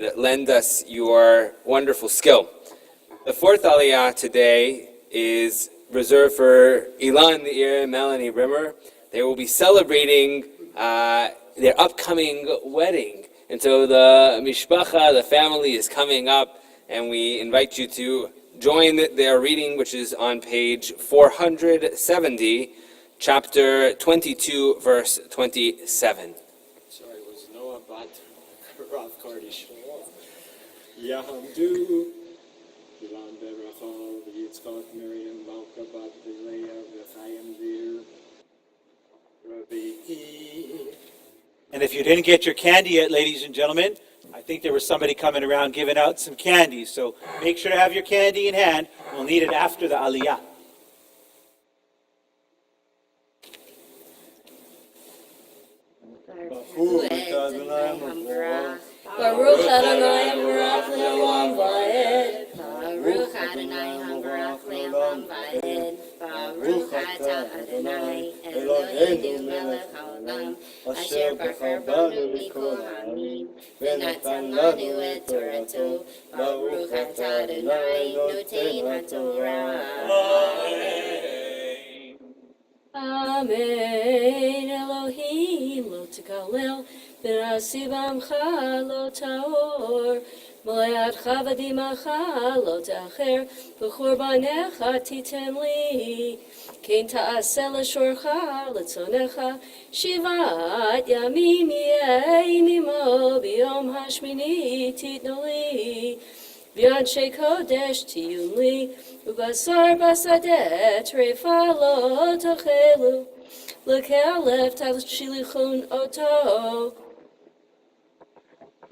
and lend us your wonderful skill. The fourth Aliyah today is reserved for Ilan Neir and Melanie Rimmer. They will be celebrating their upcoming wedding. And so the mishpacha, the family, is coming up, and we invite you to join their reading, which is on page 470, chapter 22, verse 27. Sorry, it was Noah Bat Rav Kardish. Yahamdu, Ilan Berachov, Yitzchak, Miriam, Malka Bat Leah, V'chaim Dir, Rabbi. And if you didn't get your candy yet, ladies and gentlemen, I think there was somebody coming around giving out some candy. So make sure to have your candy in hand. We'll need it after the Aliyah. Baruch Adonai Hambarach Le'olam Va'ed. Baruch Adonai Hambarach Le'olam Va'ed. Baruch Atah Adonai Eloheinu Melech Haolam Asher Bachar Banu Mikol Ha'amim V'natan Lanu Et Torato. Baruch Atah Adonai Notein HaTorah. Amen. Elohim lo tekalel v'nasiv amcha lo taor moleatcha v'dimacha lo ta'acher v'churbanecha titem li kein ta'aseh l'shorcha l'tzonecha shivat yamim ye'imimo b'yom hashmini titnu li v'yanshe kodesh tiyun li Ubasar basadet trefa lo tochelu lekalef tashilichun oto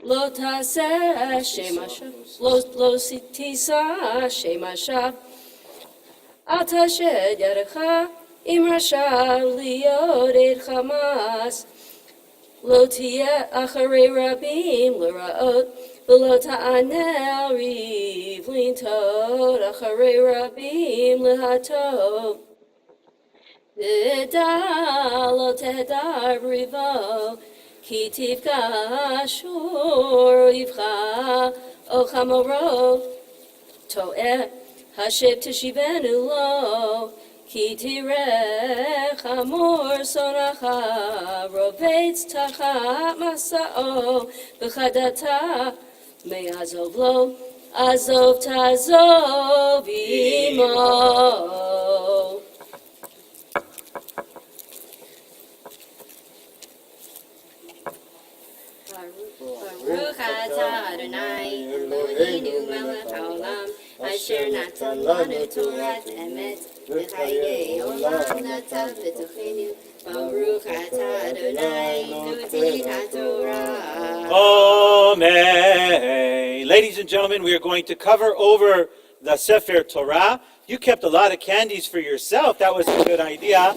lo taseh shemasha lo sitisa shemasha atashed yarecha imrasha liyored chamas lo tiyeh acharei rabim l'raot V'lo ta'aneh riv l'intod acharei rabim l'hatov V'da lo tehdar rivo ki tivka shur yivcha o chamorov to'eh hashiv teshivenu lo ki tirech amor sonacha rovetz tachat masa'o v'chadata Me'azov lo, azov tazov imo. Baruch atah Adonai, Eloheinu melech haolam, asher natan lanu Torat emet, v'chayei olam natav b'tochenu. Baruch atah Adonai, notein HaTorah. Amen. Ladies and gentlemen, we are going to cover over the Sefer Torah. You kept a lot of candies for yourself. That was a good idea.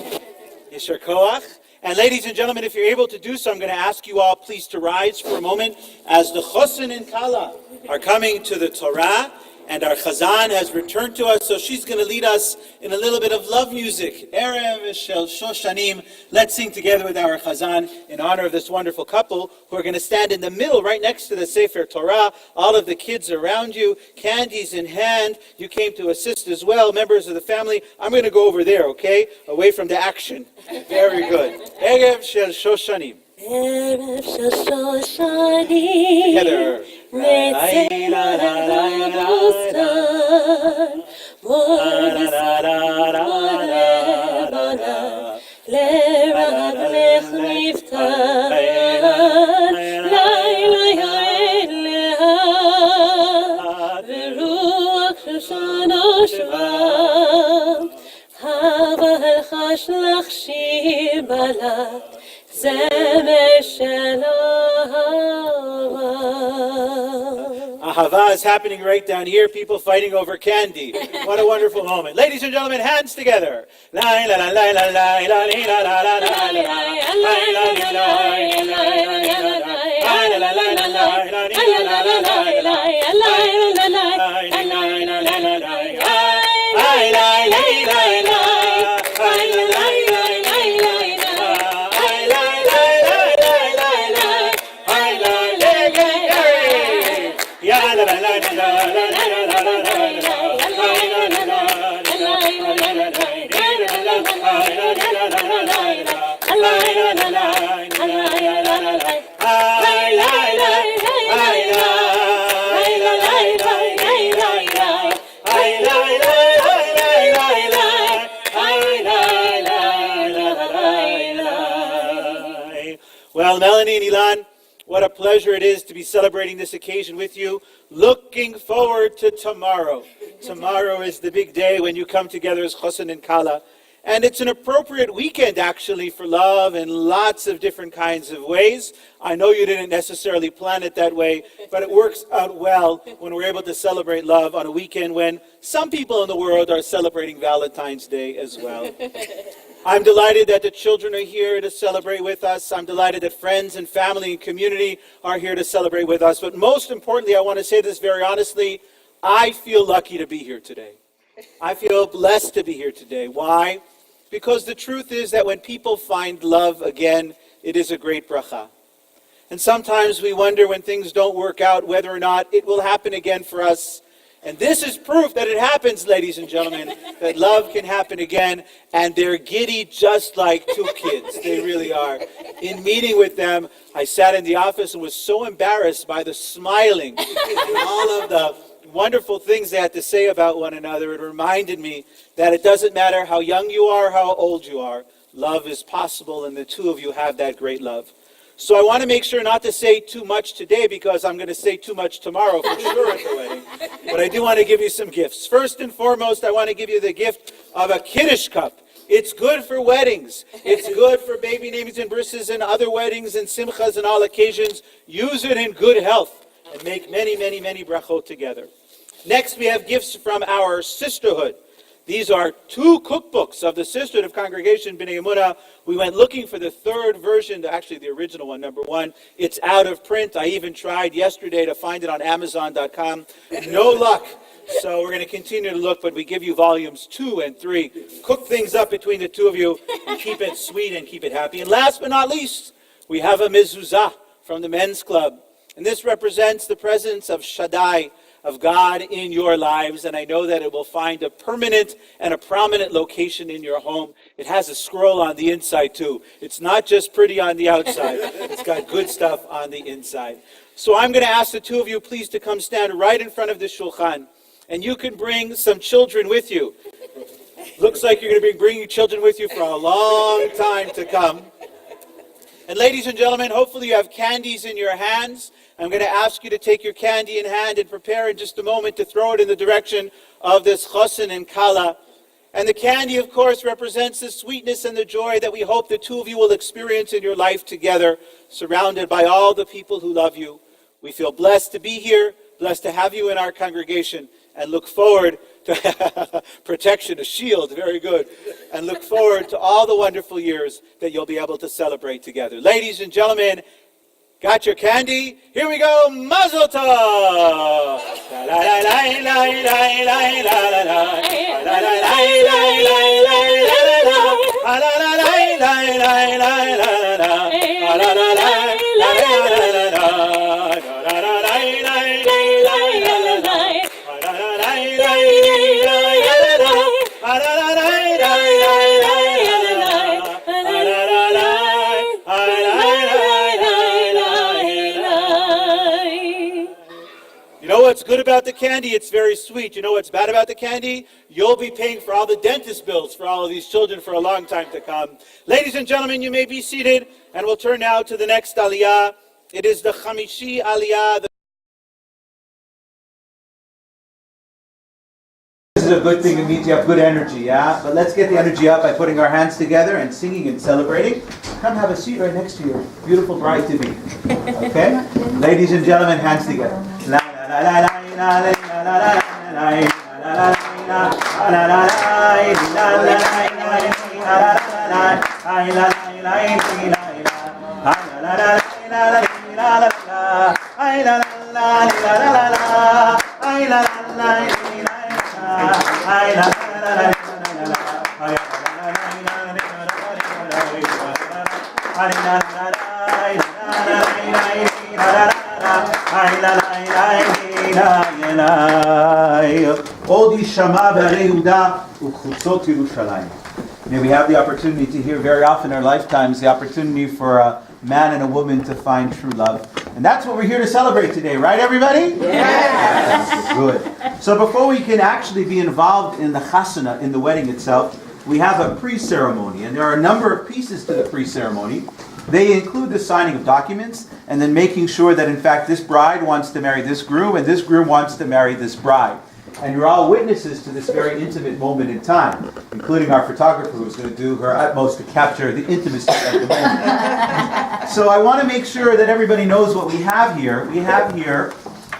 Yesher koach. And ladies and gentlemen, if you're able to do so, I'm going to ask you all please to rise for a moment as the Chosin and Kala are coming to the Torah. And our Chazan has returned to us, so she's going to lead us in a little bit of love music. Erev Shel Shoshanim. Let's sing together with our Chazan in honor of this wonderful couple who are going to stand in the middle, right next to the Sefer Torah. All of the kids around you, candies in hand. You came to assist as well, members of the family. I'm going to go over there, okay? Away from the action. Very good. Erev Shel Shoshanim. Erev Shel Shoshanim. Together. Ahava is happening right down here. People fighting over candy. What a wonderful moment. Ladies and gentlemen, hands together. Well, Melanie and Ilan, what a pleasure it is to be celebrating this occasion with you. Looking forward to tomorrow. Tomorrow is the big day when you come together as Chosin and Kala. And it's an appropriate weekend, actually, for love in lots of different kinds of ways. I know you didn't necessarily plan it that way, but it works out well when we're able to celebrate love on a weekend when some people in the world are celebrating Valentine's Day as well. I'm delighted that the children are here to celebrate with us. I'm delighted that friends and family and community are here to celebrate with us. But most importantly, I want to say this very honestly, I feel lucky to be here today. I feel blessed to be here today. Why? Because the truth is that when people find love again, it is a great bracha. And sometimes we wonder when things don't work out whether or not it will happen again for us. And this is proof that it happens, ladies and gentlemen, that love can happen again. And they're giddy just like two kids. They really are. In meeting with them, I sat in the office and was so embarrassed by the smiling and all of the wonderful things they had to say about one another. It reminded me that it doesn't matter how young you are, how old you are. Love is possible, and the two of you have that great love. So I want to make sure not to say too much today because I'm going to say too much tomorrow for sure at the wedding. But I do want to give you some gifts. First and foremost, I want to give you the gift of a Kiddush cup. It's good for weddings. It's good for baby namings and brises and other weddings and simchas and all occasions. Use it in good health and make many, many, many brachot together. Next, we have gifts from our sisterhood. These are 2 cookbooks of the Sisterhood of Congregation B'nai Emunah. We went looking for the third version, actually the original one, number 1. It's out of print. I even tried yesterday to find it on Amazon.com. No luck. So we're going to continue to look, but we give you volumes 2 and 3. Cook things up between the two of you and keep it sweet and keep it happy. And last but not least, we have a mezuzah from the men's club. And this represents the presence of Shaddai, of God in your lives, and I know that it will find a permanent and a prominent location in your home. It has a scroll on the inside too. It's not just pretty on the outside. It's got good stuff on the inside. So I'm going to ask the two of you please to come stand right in front of the shulchan, and you can bring some children with you. Looks like you're going to be bringing children with you for a long time to come. And ladies and gentlemen, hopefully you have candies in your hands. I'm going to ask you to take your candy in hand and prepare in just a moment to throw it in the direction of this chosin and kala. And the candy, of course, represents the sweetness and the joy that we hope the two of you will experience in your life together, surrounded by all the people who love you. We feel blessed to be here, blessed to have you in our congregation, and look forward to protection, a shield, very good, and look forward to all the wonderful years that you'll be able to celebrate together. Ladies and gentlemen, got your candy? Here we go, Mazel Tov! You know what's good about the candy? It's very sweet. You know what's bad about the candy? You'll be paying for all the dentist bills for all of these children for a long time to come. Ladies and gentlemen, you may be seated, and we'll turn now to the next aliyah. It is the Chamishi aliyah. This is a good thing. It means you have good energy, yeah? But let's get the energy up by putting our hands together and singing and celebrating. Come have a seat right next to your beautiful bride-to-be. Okay? Ladies and gentlemen, hands together. La la la la la la la la עוד יישמע בערי יהודה ובחוצות ירושלים. May we have the opportunity to hear very often in our lifetimes, the opportunity for a man and a woman to find true love. And that's what we're here to celebrate today, right everybody? Yes! Good. So before we can actually be involved in the chasana, in the wedding itself, we have a pre-ceremony. And there are a number of pieces to the pre-ceremony. They include the signing of documents, and then making sure that in fact this bride wants to marry this groom, and this groom wants to marry this bride. And you're all witnesses to this very intimate moment in time, including our photographer who's going to do her utmost to capture the intimacy of the moment. So I want to make sure that everybody knows what we have here. We have here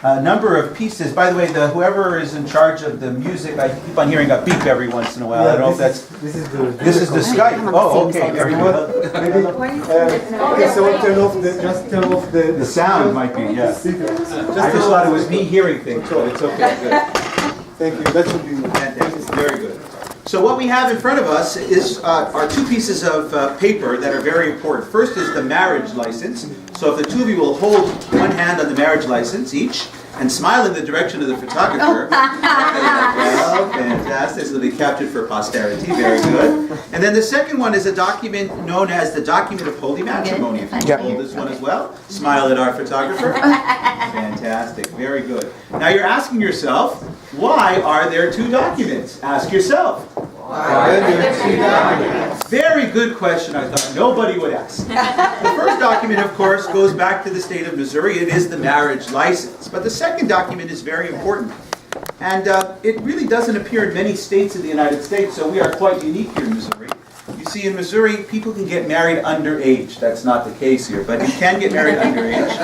a number of pieces. By the way, whoever is in charge of the music, I keep on hearing a beep every once in a while. I don't know if that's... This is the Skype. Oh, okay. Very good. Maybe, okay, so just turn off the... The sound might be, yes. I just thought it was me hearing things, but it's okay. Good. Thank you, that should be... Fantastic. Very good. So what we have in front of us is are two pieces of paper that are very important. First is the marriage license. So if the two of you will hold one hand on the marriage license each and smile in the direction of the photographer. Well, fantastic. This will be captured for posterity. Very good. And then the second one is a document known as the document of holy matrimony. If you hold this one as well, smile at our photographer. Fantastic. Very good. Now you're asking yourself, why are there two documents? Ask yourself. Very good question. I thought nobody would ask. The first document, of course, goes back to the state of Missouri. It is the marriage license. But the second document is very important. And it really doesn't appear in many states in the United States, so we are quite unique here in Missouri. You see, in Missouri, people can get married underage. That's not the case here, but you can get married underage.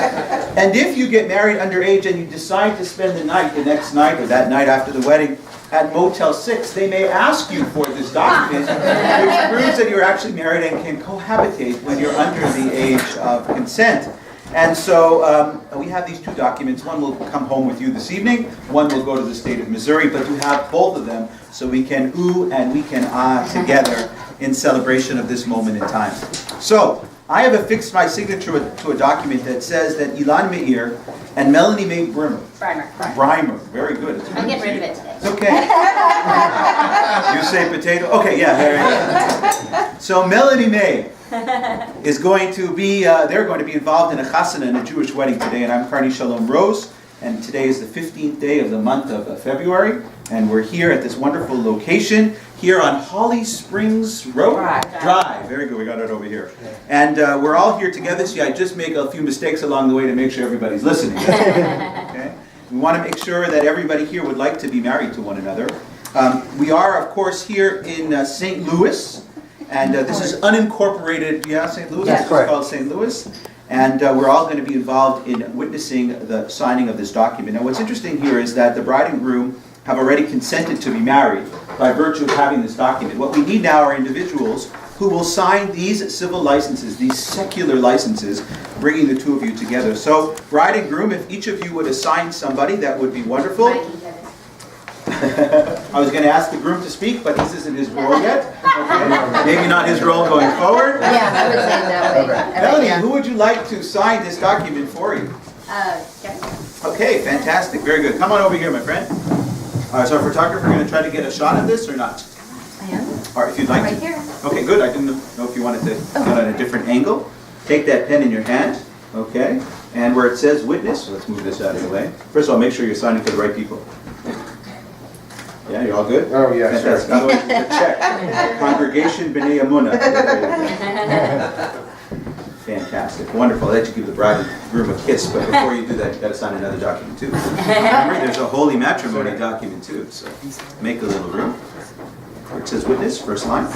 And if you get married underage and you decide to spend the night, the next night, or that night after the wedding, at Motel 6, they may ask you for this document, which proves that you're actually married and can cohabitate when you're under the age of consent. And so we have these two documents. One will come home with you this evening. One will go to the state of Missouri. But to have both of them so we can ooh and we can ah together in celebration of this moment in time. So I have affixed my signature to a document that says that Ilan Meir and Melanie May Brimer. Brimer. Very good. I'm getting rid of it today. It's okay. You say potato? Okay, yeah, there you go. So Melanie May is going to be, they're going to be involved in a chasana, in a Jewish wedding today, and I'm Karni Shalom Rose, and today is the 15th day of the month of February, and we're here at this wonderful location, here on Holly Springs Road? Drive. Very good, we got it over here. And we're all here together. See, I just make a few mistakes along the way to make sure everybody's listening. Okay? We want to make sure that everybody here would like to be married to one another. We are, of course, here in St. Louis, and this is unincorporated, yeah, St. Louis? Yes, It's correct. called St. Louis. And we're all going to be involved in witnessing the signing of this document. Now, what's interesting here is that the bride and groom have already consented to be married by virtue of having this document. What we need now are individuals who will sign these civil licenses, these secular licenses, bringing the two of you together. So, bride and groom, if each of you would assign somebody, that would be wonderful. I was going to ask the groom to speak, but this isn't his role yet. Okay. Maybe not his role going forward. Yeah, I would say it that way. Melanie, who would you like to sign this document for you? Yes. Okay, fantastic, very good. Come on over here, my friend. Is our photographer going to try to get a shot of this or not? I am. Or if you'd like Right to. here. Okay, good. I didn't know if you wanted to get on a different angle. Take that pen in your hand. Okay. And where it says witness, let's move this out of the way. First of all, make sure you're signing for the right people. Yeah, you all good? Oh, yeah, Fantastic. sure. Otherwise, it's a check. Congregation B'nai Amunah. Fantastic. Wonderful. I'll let you give the bride and groom a kiss, but before you do that, you've got to sign another document too. Remember, there's a holy matrimony document too, so make a little room. Where it says witness, first line.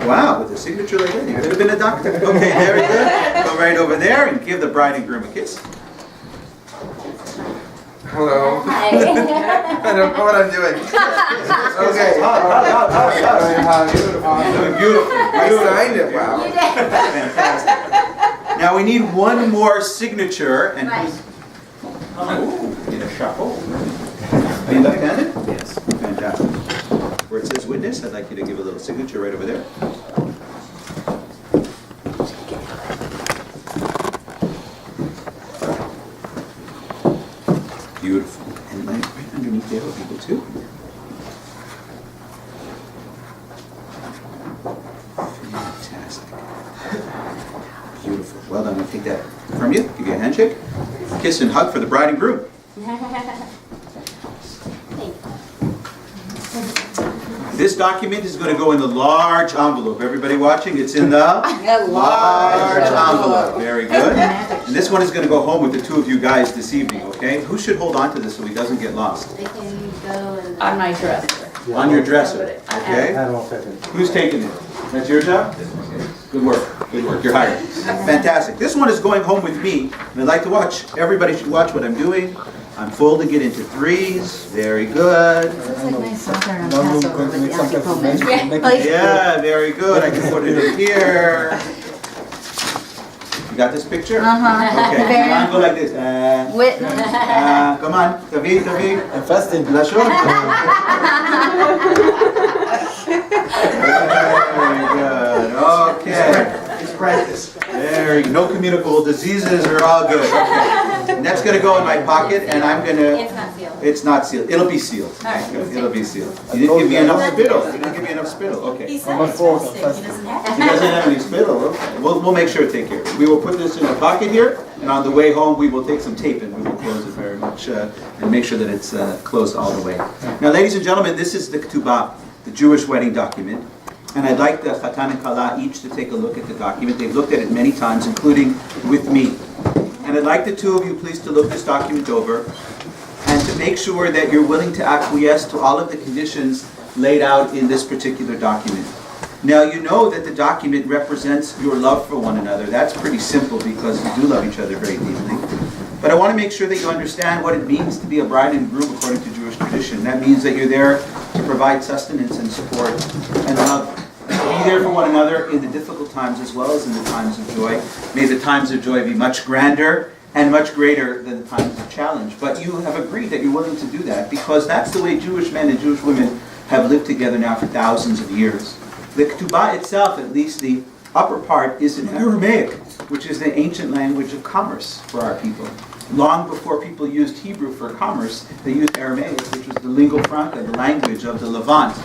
Wow, with a signature like that, you could have been a doctor. Okay, very good. Go right over there and give the bride and groom a kiss. Hello. Hi. I don't know what I'm doing. Okay. Doing beautiful. I signed it, wow. Fantastic. Now we need one more signature, and Right. ooh, in a chapeau. Are you left-handed? Yes. Fantastic. Where it says witness, I'd like you to give a little signature right over there. Beautiful. And right underneath there would be the two. Well done. I'll take that from you. Give you a handshake. Kiss and hug for the bride and groom. This document is going to go in the large envelope. Everybody watching, it's in the large envelope. Very good. And this one is going to go home with the two of you guys this evening, okay? Who should hold on to this so he doesn't get lost? They can go in On my dresser. On your dresser, okay? I don't think it. Who's taking it? That's your job? Okay. Good work. Good work. You're hired. Fantastic. This one is going home with me. And I'd like to watch. Everybody should watch what I'm doing. I'm folding it into threes. Very good. Looks like my father on Now we're Passover going to with make the some kind of Afikoman. make- Like, Yeah, very good. I can put it in here. You got this picture? Uh-huh. Okay. Very- Come on, go like this. Witness. Come on. David, David. I'm fasting. Lashon. Very good. Okay. It's practice. Very good. No communicable diseases are all good. Okay. And that's going to go in my pocket, and I'm going to. It's not sealed. It's not sealed. It'll be sealed. All right. It'll be sealed. You didn't give me enough spittle. You didn't give me enough spittle. Okay. He He said my it's fault, fasting. I'm He doesn't have to. doesn't have any spittle. Okay. We'll make sure to take care of it. We will put this in the pocket here, and on the way home, we will take some tape and we will close it very much and make sure that it's closed all the way. Now, ladies and gentlemen, this is the Ketubah, the Jewish wedding document. And I'd like the Chatan and Kala each to take a look at the document. They've looked at it many times, including with me. And I'd like the two of you please to look this document over and to make sure that you're willing to acquiesce to all of the conditions laid out in this particular document. Now, you know that the document represents your love for one another. That's pretty simple because you do love each other very deeply. But I want to make sure that you understand what it means to be a bride and groom according to Jewish tradition. That means that you're there to provide sustenance and support and love. And to be there for one another in the difficult times as well as in the times of joy. May the times of joy be much grander and much greater than the times of challenge. But you have agreed that you're willing to do that because that's the way Jewish men and Jewish women have lived together now for thousands of years. The Ketubah itself, at least the upper part, is in Aramaic, which is the ancient language of commerce for our people. Long before people used Hebrew for commerce, they used Aramaic, which was the lingua franca, the language of the Levant.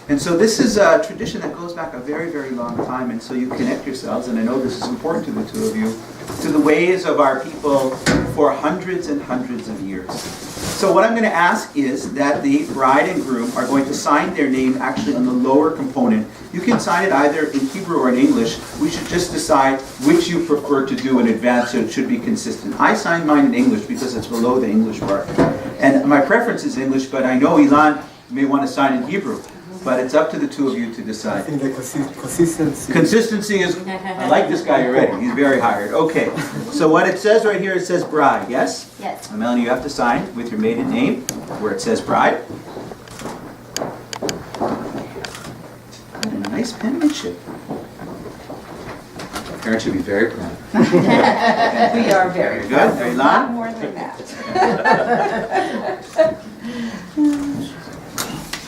And so this is a tradition that goes back a very, very long time, and so you connect yourselves, and I know this is important to the two of you, to the ways of our people for hundreds and hundreds of years. So what I'm going to ask is that the bride and groom are going to sign their name actually on the lower component. You can sign it either in Hebrew or in English. We should just decide which you prefer to do in advance so it should be consistent. I signed mine in English because it's below the English part. And my preference is English, but I know Ilan may want to sign in Hebrew. But it's up to the two of you to I decide. think the consistency. Consistency is, I like this guy already. He's very hired. Okay, so what it says right here, it says bride, yes? Yes. And Melanie, you have to sign with your maiden name where it says bride. And a nice penmanship. Parents should be very proud. We are very. Very good. Very long. More than that.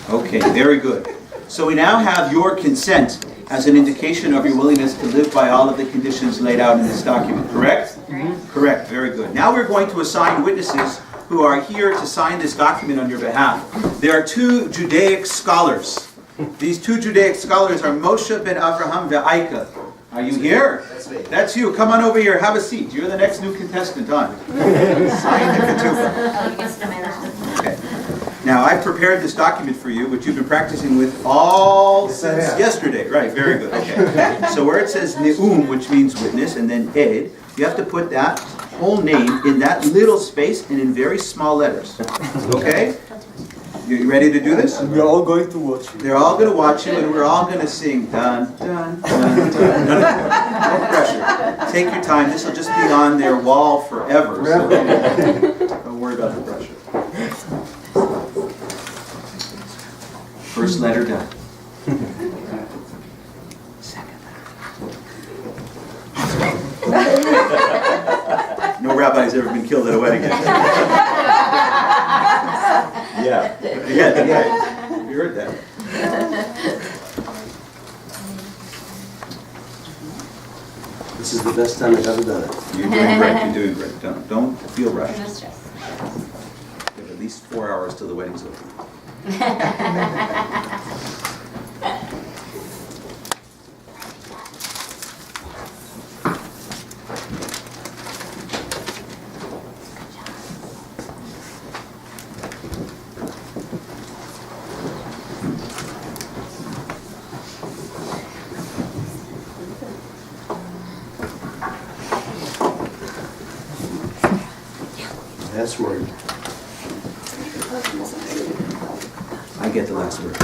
Okay, very good. So we now have your consent as an indication of your willingness to live by all of the conditions laid out in this document, correct? Correct, very good. Now we're going to assign witnesses who are here to sign this document on your behalf. There are two Judaic scholars. These two Judaic scholars are Moshe ben Avraham ve'Aika. Are you here? That's me. That's you. Come on over here. Have a seat. You're the next new contestant on. Sign the ketubah. Oh, you guessed the Okay. Now, I've prepared this document for you, which you've been practicing with all since yesterday. Right, very good. Okay. So where it says ne'um, which means witness, and then ed, you have to put that whole name in that little space and in very small letters. Okay? You ready to do this? And we're all going to watch you. They're all going to watch you, and we're all going to sing dun dun dun dun. No pressure. Take your time. This will just be on their wall forever. So don't worry about the pressure. First letter done. Second letter. No rabbi's ever been killed at a wedding. Yeah. Yeah, right. You heard that. This is the best time I've ever done it. You're doing great. You're doing great. Don't feel rushed. No stress. You have at least 4 hours till the wedding's over. last word. I get the last word.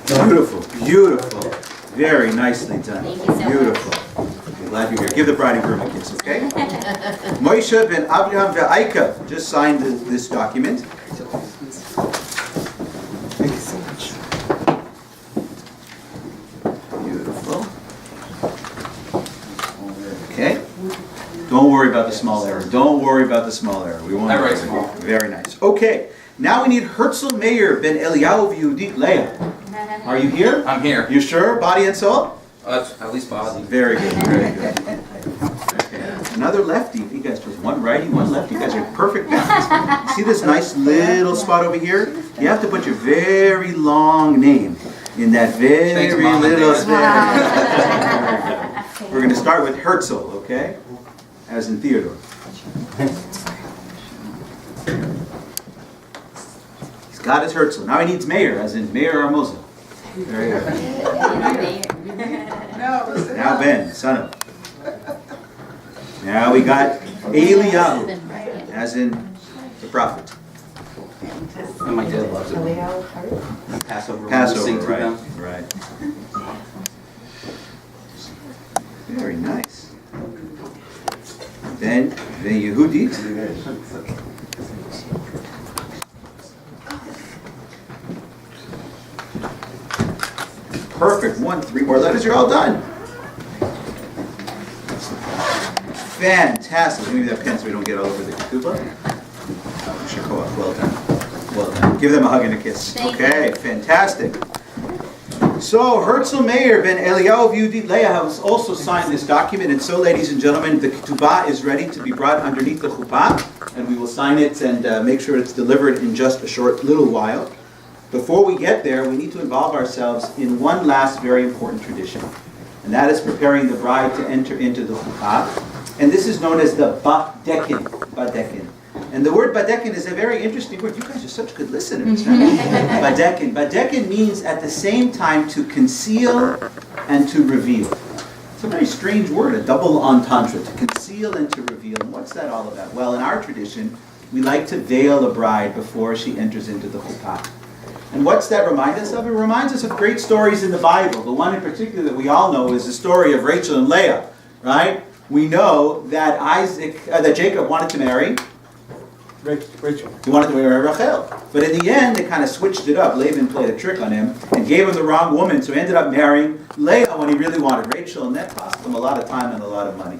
Beautiful, beautiful. Very nicely done. Thank you so much. Beautiful. I'm glad you're here. Give the bride and groom a kiss, okay? Moshe ben Abraham ve'Aika just signed this document. Thank you so much. Beautiful. Okay. Don't worry about the small error. Don't worry about the small error. We won't. I write small. Very nice. Okay. Now we need Herzl Meir ben Eliyahu v'Yehudit Leah. Are you here? I'm here. You sure? Body and soul? At least body. Very good. Very good. Okay. Another lefty. You guys just one righty, one lefty. You guys are perfect balance. See this nice little spot over here? You have to put your very long name in that very Thanks, Mom and little Dad. space. We're going to start with Herzl, okay? As in Theodore. He's got his Herzl. Now he needs Meir, as in Meir Armoza. Very good. Now Ben, son of. Now we got Eliyahu, as in the prophet. And my dad loves it. Passover. when we Passover, sing to right? them. Right. Very nice. Then the Yehudit. Perfect. Three more letters. You're all done. Fantastic. Maybe that pen so we don't get all over the ketubah. Shakoah. Well done. Well done. Give them a hug and a kiss. Thank Okay. Fantastic. So Herzl Meir ben Eliyahu v'Yehudit Leah has also signed this document, and so, ladies and gentlemen, the ketubah is ready to be brought underneath the chuppah, and we will sign it and make sure it's delivered in just a short little while. Before we get there, we need to involve ourselves in one last very important tradition, and that is preparing the bride to enter into the chuppah, and this is known as the badekin. Badekin. And the word badekin is a very interesting word. You guys are such good listeners. Right? Badekin. Badekin means at the same time to conceal and to reveal. It's a very strange word, a double entendre, to conceal and to reveal. And what's that all about? Well, in our tradition, we like to veil a bride before she enters into the chuppah. And what's that remind us of? It reminds us of great stories in the Bible. The one in particular that we all know is the story of Rachel and Leah, right? We know that that Jacob wanted to marry. Rachel. He wanted to marry Rachel. But in the end, they kind of switched it up. Laban played a trick on him and gave him the wrong woman, so he ended up marrying Leah when he really wanted Rachel, and that cost him a lot of time and a lot of money.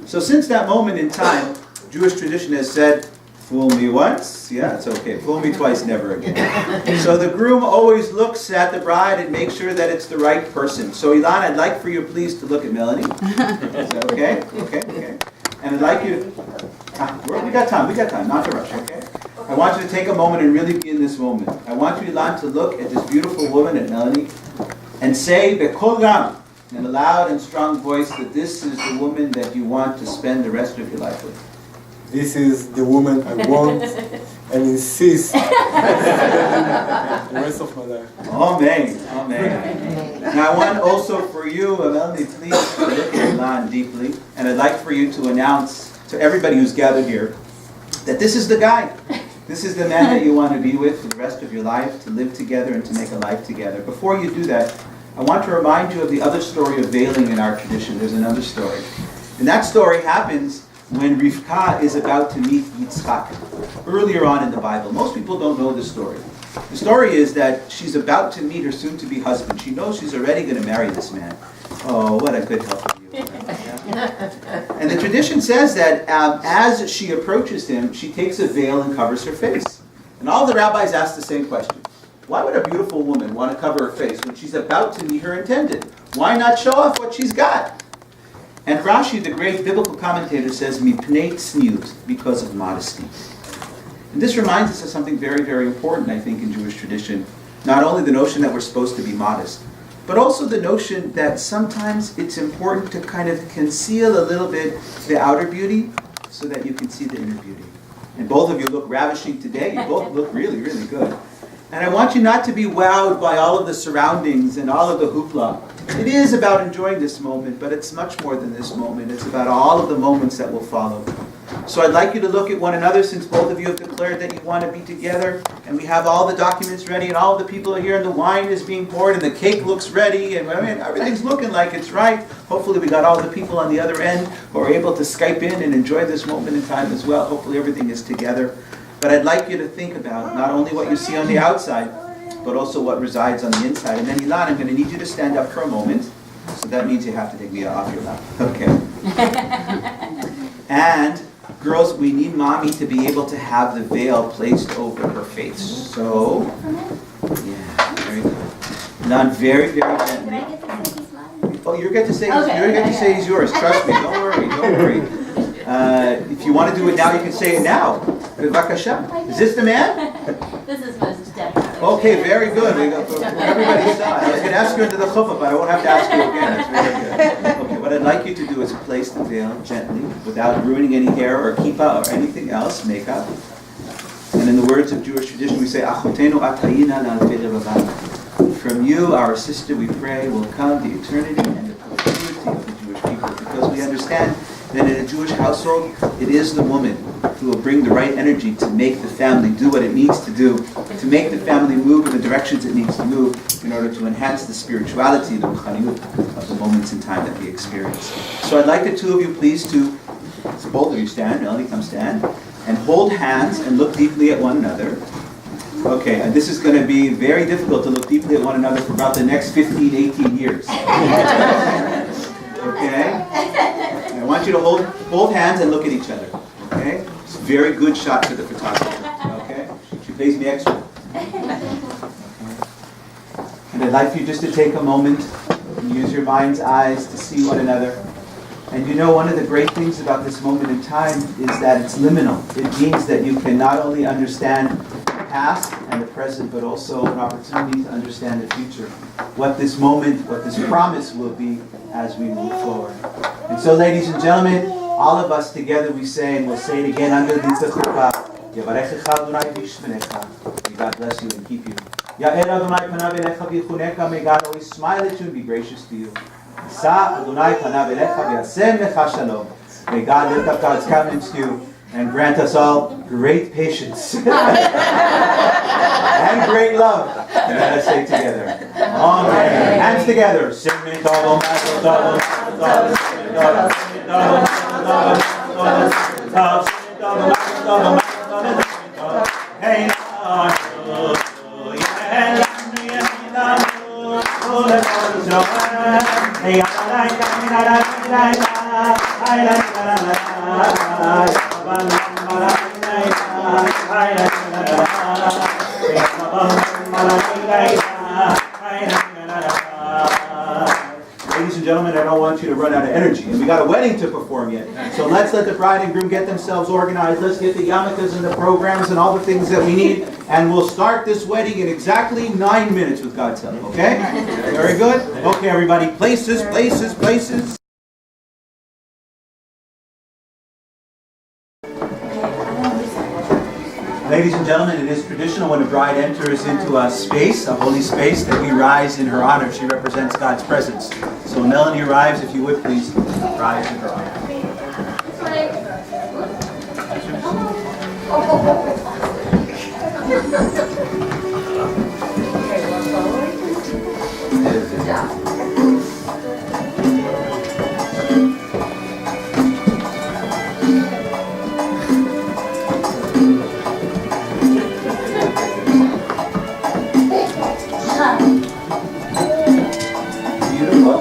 So since that moment in time, Jewish tradition has said, fool me once, yeah, it's okay. Fool me twice, never again. So the groom always looks at the bride and makes sure that it's the right person. So Ilan, I'd like for you please to look at Melanie. Is that okay? Okay. And I'd like you to... we got time, not to rush, okay? I want you to take a moment and really be in this moment. I want you, Ilan, to look at this beautiful woman, at Melanie, and say, Bekol Ram, in a loud and strong voice, that this is the woman that you want to spend the rest of your life with. This is the woman I want and insist the rest of my life. Amen. Amen. Now I want also for you, Melanie, please to look at Ilan deeply, and I'd like for you to announce to everybody who's gathered here that this is the guy. This is the man that you want to be with for the rest of your life, to live together and to make a life together. Before you do that, I want to remind you of the other story of veiling in our tradition. There's another story. And that story happens when Rivka is about to meet Yitzchak, earlier on in the Bible. Most people don't know this story. The story is that she's about to meet her soon-to-be husband. She knows she's already going to marry this man. Oh, what a good helper you are. And the tradition says that as she approaches him, she takes a veil and covers her face. And all the rabbis ask the same question. Why would a beautiful woman want to cover her face when she's about to meet her intended? Why not show off what she's got? And Rashi, the great biblical commentator, says, Mipnei tzniut, because of modesty. And this reminds us of something very, very important, I think, in Jewish tradition. Not only the notion that we're supposed to be modest, but also the notion that sometimes it's important to kind of conceal a little bit the outer beauty so that you can see the inner beauty. And both of you look ravishing today. You both look really, really good. And I want you not to be wowed by all of the surroundings and all of the hoopla. It is about enjoying this moment, but it's much more than this moment. It's about all of the moments that will follow. So I'd like you to look at one another, since both of you have declared that you want to be together, and we have all the documents ready, and all of the people are here, and the wine is being poured, and the cake looks ready, and I mean, everything's looking like it's right. Hopefully we got all the people on the other end who are able to Skype in and enjoy this moment in time as well. Hopefully everything is together. But I'd like you to think about not only what you see on the outside, but also what resides on the inside. And then Ilan, I'm going to need you to stand up for a moment. So that means you have to take me off your lap. Okay. And girls, we need mommy to be able to have the veil placed over her face. So, yeah, very good. Not very, very gently. Oh, you get to say he's yours. Trust me. Don't worry. Don't worry. If you want to do it now, you can say it now. Bevakasha. Is this the man? This is most definitely. Okay, very good. Everybody's done. I was going to ask you into the chuppah, but I won't have to ask you again. That's very good. Okay, what I'd like you to do is place the veil gently, without ruining any hair or kippah or anything else, makeup. And in the words of Jewish tradition, we say, Achotenu atayina la'alvei levavah. From you, our sister, we pray, will come the eternity and the perpetuity of the Jewish people, because we understand that in a Jewish household, it is the woman who will bring the right energy to make the family do what it needs to do, to make the family move in the directions it needs to move in order to enhance the spirituality, the ruchaniut of the moments in time that we experience. So I'd like the two of you please to, so both of you stand, Melanie come stand, and hold hands and look deeply at one another. Okay, and this is going to be very difficult to look deeply at one another for about the next 15, 18 years. Okay? I want you to hold hands and look at each other. Okay? It's a very good shot for the photographer. Okay? She pays me extra. And I'd like for you just to take a moment and use your mind's eyes to see one another. And you know, one of the great things about this moment in time is that it's liminal. It means that you can not only understand the past and the present, but also an opportunity to understand the future. What this moment, what this promise will be as we move forward. And so, ladies and gentlemen, all of us together we say, and we'll say it again underneath the chuppah, Yevarechecha Adonai v'yishmerecha. May God bless you and keep you. Ya'er Adonai panav elecha v'yichunecha. May God always smile at you and be gracious to you. Yisa Adonai panav elecha v'yasem lecha shalom. May God lift up God's countenance to you and grant us all great patience and great love. And let us say together, Amen. Hands together. Ladies and gentlemen, I don't want you to run out of energy. And we got a wedding to perform yet. So let's let the bride and groom get themselves organized. Let's get the yarmulkes and the programs and all the things that we need. And we'll start this wedding in exactly 9 minutes with God's help. Okay? Very good? Okay, everybody. Places, places, places. Ladies and gentlemen, it is traditional when a bride enters into a space, a holy space, that we rise in her honor. She represents God's presence. So when Melanie arrives, if you would please rise in her honor. Beautiful.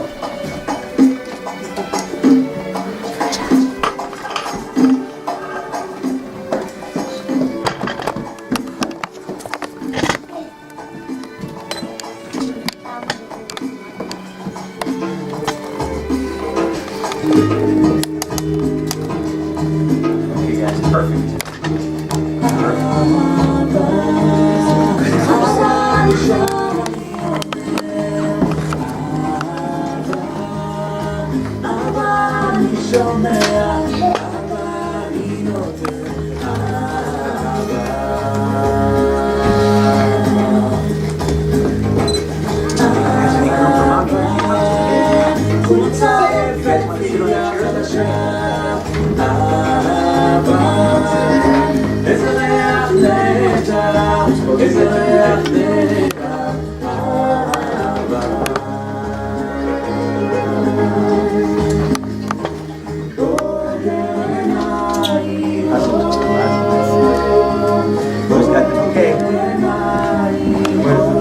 Okay, guys, perfect. You guys want to sit on that chair? That's Who's got the bouquet? Where's the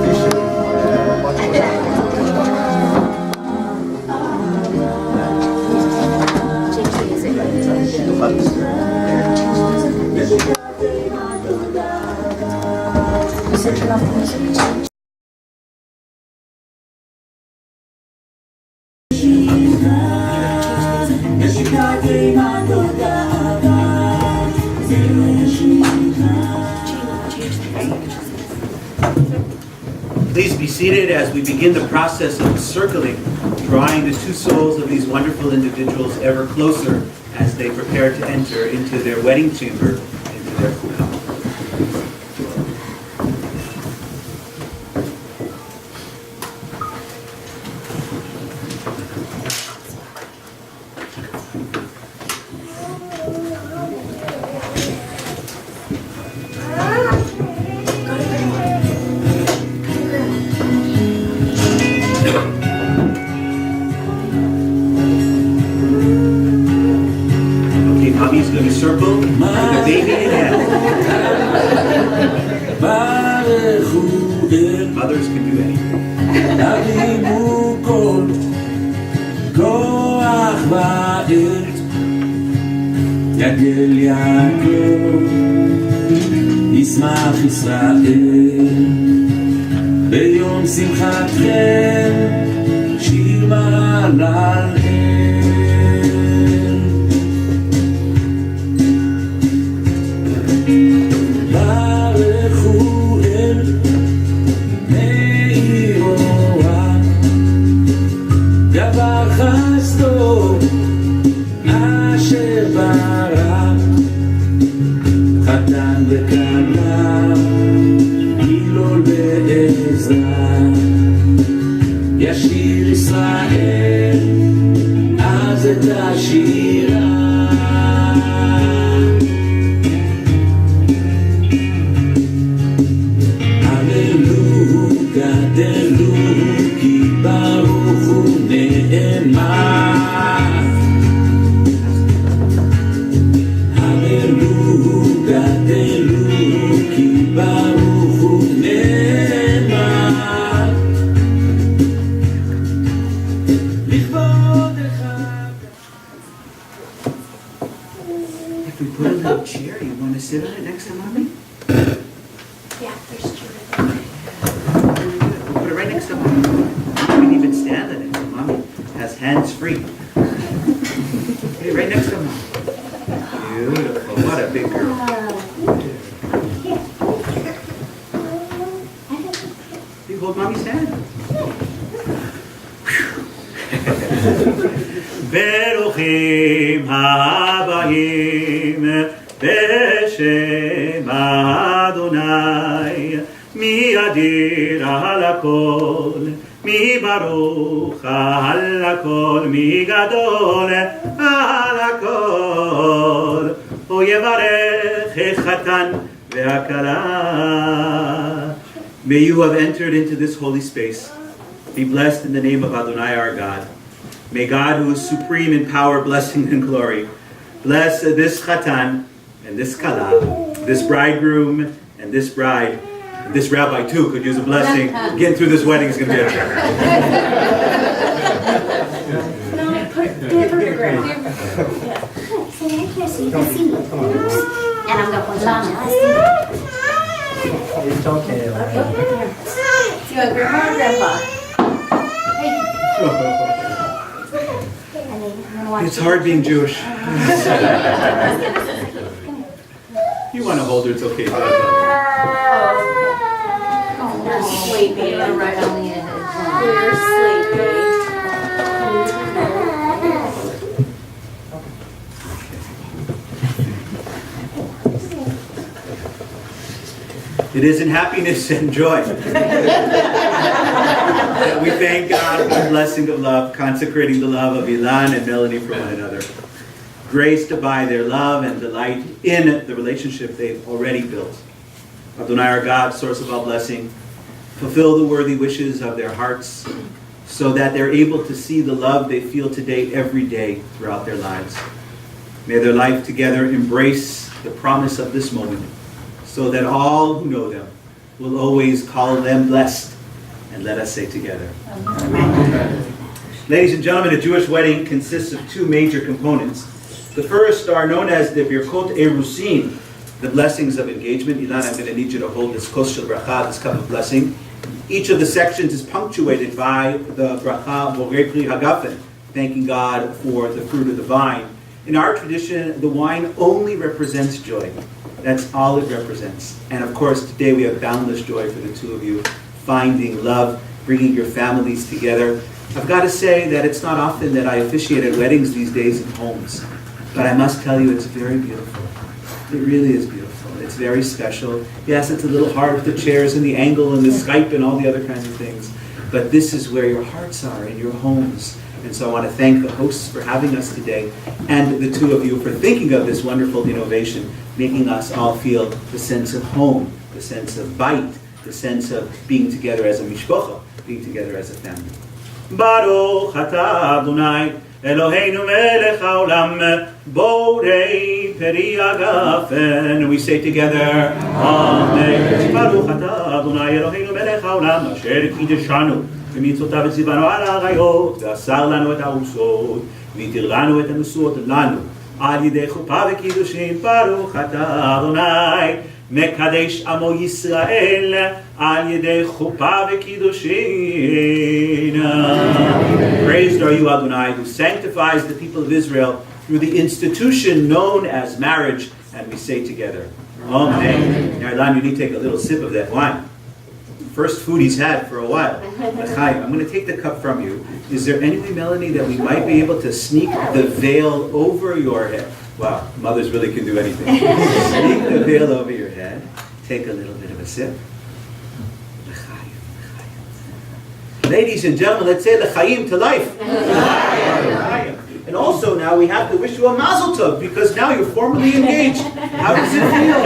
Please be seated as we begin the process of circling, drawing the two souls of these wonderful individuals ever closer as they prepare to enter into their wedding chamber, into their kuhau. Okay, mommy's going to circle with the baby in hand. Mothers can do anything. יגל יעקב, ישמח ישראל, ביום שמחתכם, שיר מהלל ברכו אל מאירוה, דבר חסדו אשר ברא, חתן וכלה, הילול ועזרא, ישיר ישראל אז את השירה. הללו גדלו כי ברוך הוא נאמן. הללו גדלו כי ברוך הוא נאמן. לכבודך. If we put a little chair, you want to sit on it next to mommy? Yeah, there's two. Put it right next to mommy. You can even stand on it so mommy has hands free. Okay, right next to mommy. Beautiful. What a big girl. You hold mommy's hand. Beruchim habayim בשם אדוני, מי אדיר על הכל, מי ברוך על הכל, מי גדול על הכל. הוא יברך החתן והכלה. May you have entered into this holy space. Be blessed in the name of Adonai our God. May God, who is supreme in power, blessing, and glory, bless this chatan and this kala, this bridegroom and this bride. And this rabbi too could use a blessing. Getting through this wedding is going to be a And I'm going to It's okay. You want grandma or grandpa? It's hard being Jewish. You want to hold her, it's okay. You're sleepy. Right on the end. You're sleepy. It is in happiness and joy We thank God for the blessing of love, consecrating the love of Ilan and Melanie for one another. Grace to buy their love and delight in the relationship they've already built. Adonai, our God, source of all blessing, fulfill the worthy wishes of their hearts so that they're able to see the love they feel today every day throughout their lives. May their life together embrace the promise of this moment so that all who know them will always call them blessed. And let us say together. Amen. Ladies and gentlemen, a Jewish wedding consists of two major components. The first are known as the Birkot Erusin, the blessings of engagement. Ilan, I'm going to need you to hold this kos shel bracha, this cup of blessing. Each of the sections is punctuated by the bracha Borei Pri Hagafen, thanking God for the fruit of the vine. In our tradition, the wine only represents joy. That's all it represents. And of course, today we have boundless joy for the two of you, finding love, bringing your families together. I've got to say that it's not often that I officiate at weddings these days in homes. But I must tell you, it's very beautiful. It really is beautiful. It's very special. Yes, it's a little hard with the chairs and the angle and the Skype and all the other kinds of things. But this is where your hearts are, in your homes. And so I want to thank the hosts for having us today, and the two of you for thinking of this wonderful innovation, making us all feel the sense of home, the sense of bait, the sense of being together as a mishpocha, being together as a family. Baruch atah Adonai Eloheinu melech haolam borei peri hagafen. We say together, Amen. Baruch atah Adonai Eloheinu melech haolam asher kiddeshanu במצוותיו וציוונו על האריות, ואסר לנו את הארוסות, והתיר לנו את הנשואות לנו, על ידי חופה וקידושין. ברוך אתה אדוני, מקדש עמו ישראל, על ידי חופה וקידושין. Praised are you, Adonai, who sanctifies the people of Israel through the institution known as marriage, and we say together, Amen. Now, Ilan, you need to take a little sip of that wine. First food he's had for a while. L'chaim, I'm going to take the cup from you. Is there any way, Melanie, that we might be able to sneak the veil over your head? Wow, mothers really can do anything. Sneak the veil over your head. Take a little bit of a sip. L'chaim, l'chaim. Ladies and gentlemen, let's say l'chaim to life. L'chaim. And also now we have to wish you a mazel tov, because now you're formally engaged. How does it feel?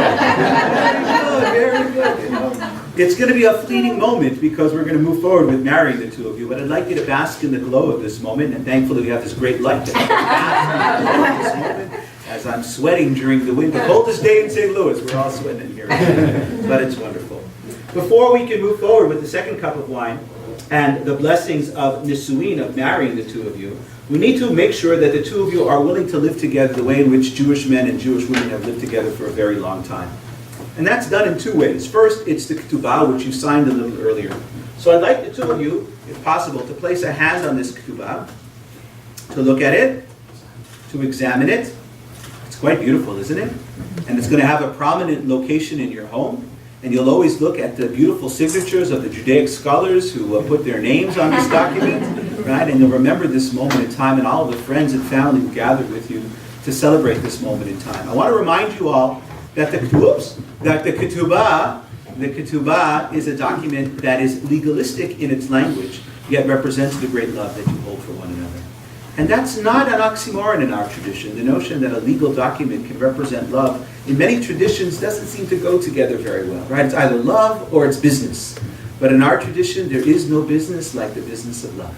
Very good, very good. It's going to be a fleeting moment because we're going to move forward with marrying the two of you. But I'd like you to bask in the glow of this moment, and thankfully we have this great light to bask in this moment. As I'm sweating during the winter, the coldest day in St. Louis, we're all sweating in here, but it's wonderful. Before we can move forward with the second cup of wine and the blessings of nisuin, of marrying the two of you, we need to make sure that the two of you are willing to live together the way in which Jewish men and Jewish women have lived together for a very long time. And that's done in two ways. First, it's the ketubah, which you signed a little earlier. So I'd like the two of you, if possible, to place a hand on this ketubah, to look at it, to examine it. It's quite beautiful, isn't it? And it's going to have a prominent location in your home. And you'll always look at the beautiful signatures of the Judaic scholars who put their names on this document, right? And you'll remember this moment in time and all of the friends and family who gathered with you to celebrate this moment in time. I want to remind you all that the ketubah is a document that is legalistic in its language, yet represents the great love that you hold for one another. And that's not an oxymoron in our tradition. The notion that a legal document can represent love in many traditions doesn't seem to go together very well, right? It's either love or it's business. But in our tradition, there is no business like the business of love.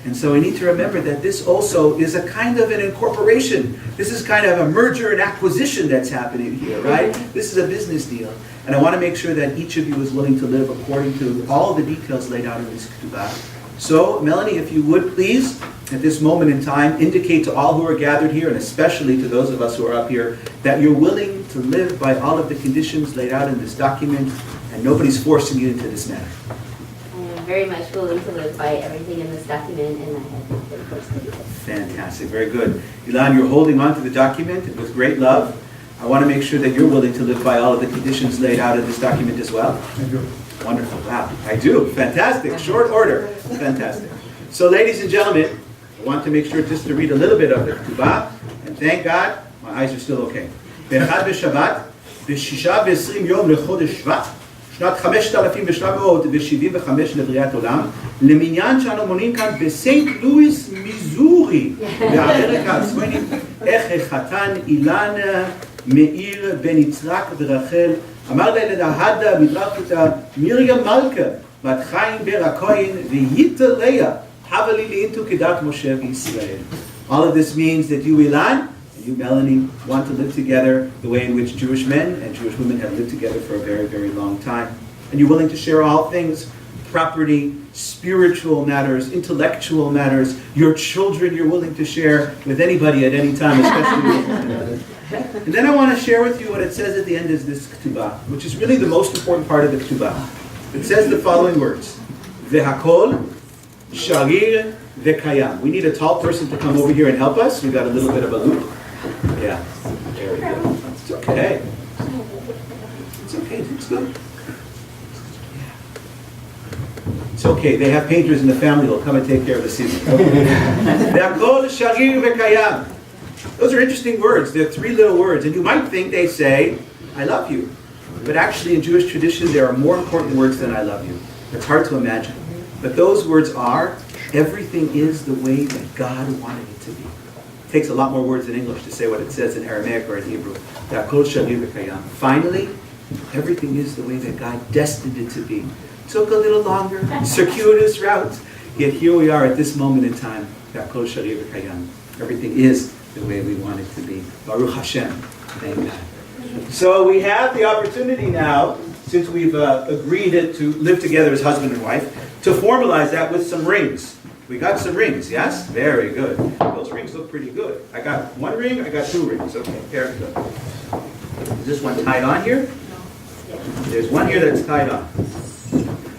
And so we need to remember that this also is a kind of an incorporation. This is kind of a merger and acquisition that's happening here, right? This is a business deal. And I want to make sure that each of you is willing to live according to all the details laid out in this ketubah. So, Melanie, if you would please, at this moment in time, indicate to all who are gathered here, and especially to those of us who are up here, that you're willing to live by all of the conditions laid out in this document, and nobody's forcing you into this matter. Very much willing to live by everything in this document, and I have been forced to do it. Fantastic, very good. Ilan, you're holding on to the document with great love. I want to make sure that you're willing to live by all of the conditions laid out in this document as well. I do. Wonderful, wow, I do, fantastic, short order, fantastic. So ladies and gentlemen, I want to make sure just to read a little bit of the ketubah, and thank God, my eyes are still okay. B'echad b'Shabbat, b'shisha v'esrim yom lechodesh Shvat, שנת 5775 לבריאת עולם, למניין שאנו מונים כאן בסנט לואיס, מיזורי, באמריקה הצפונית, איך החתן אילן מאיר בן יצחק ורחל, אמר לנהדה מדרכתא מרים מלכה, בת חיים בר הכהן, והייתה לאה, הבה לי לאינטו כדת משה וישראל. All of this means that you, Ilan, and you, Melanie, want to live together the way in which Jewish men and Jewish women have lived together for a very, very long time. And you're willing to share all things, property, spiritual matters, intellectual matters, your children you're willing to share with anybody at any time, especially with one another. And then I want to share with you what it says at the end of this ketubah, which is really the most important part of the ketubah. It says the following words, Vehakol, Sharir, Vekayam. We need a tall person to come over here and help us. We got a little bit of a loop. Yeah, very good. It's okay. It's okay, it's good. It's okay, they have painters in the family who'll come and take care of the season. Vehakol, Sharir, Vekayam. Those are interesting words. They're three little words. And you might think they say, I love you. But actually in Jewish tradition, there are more important words than I love you. It's hard to imagine. But those words are, everything is the way that God wanted it to be. It takes a lot more words in English to say what it says in Aramaic or in Hebrew. Finally, everything is the way that God destined it to be. Took a little longer, circuitous route, yet here we are at this moment in time. Everything is the way we want it to be. Baruch Hashem. Amen. So we have the opportunity now, since we've agreed to live together as husband and wife, to formalize that with some rings. We got some rings, yes? Very good. Those rings look pretty good. I got one ring, I got two rings. Okay, very good. Is this one tied on here? There's one here that's tied on.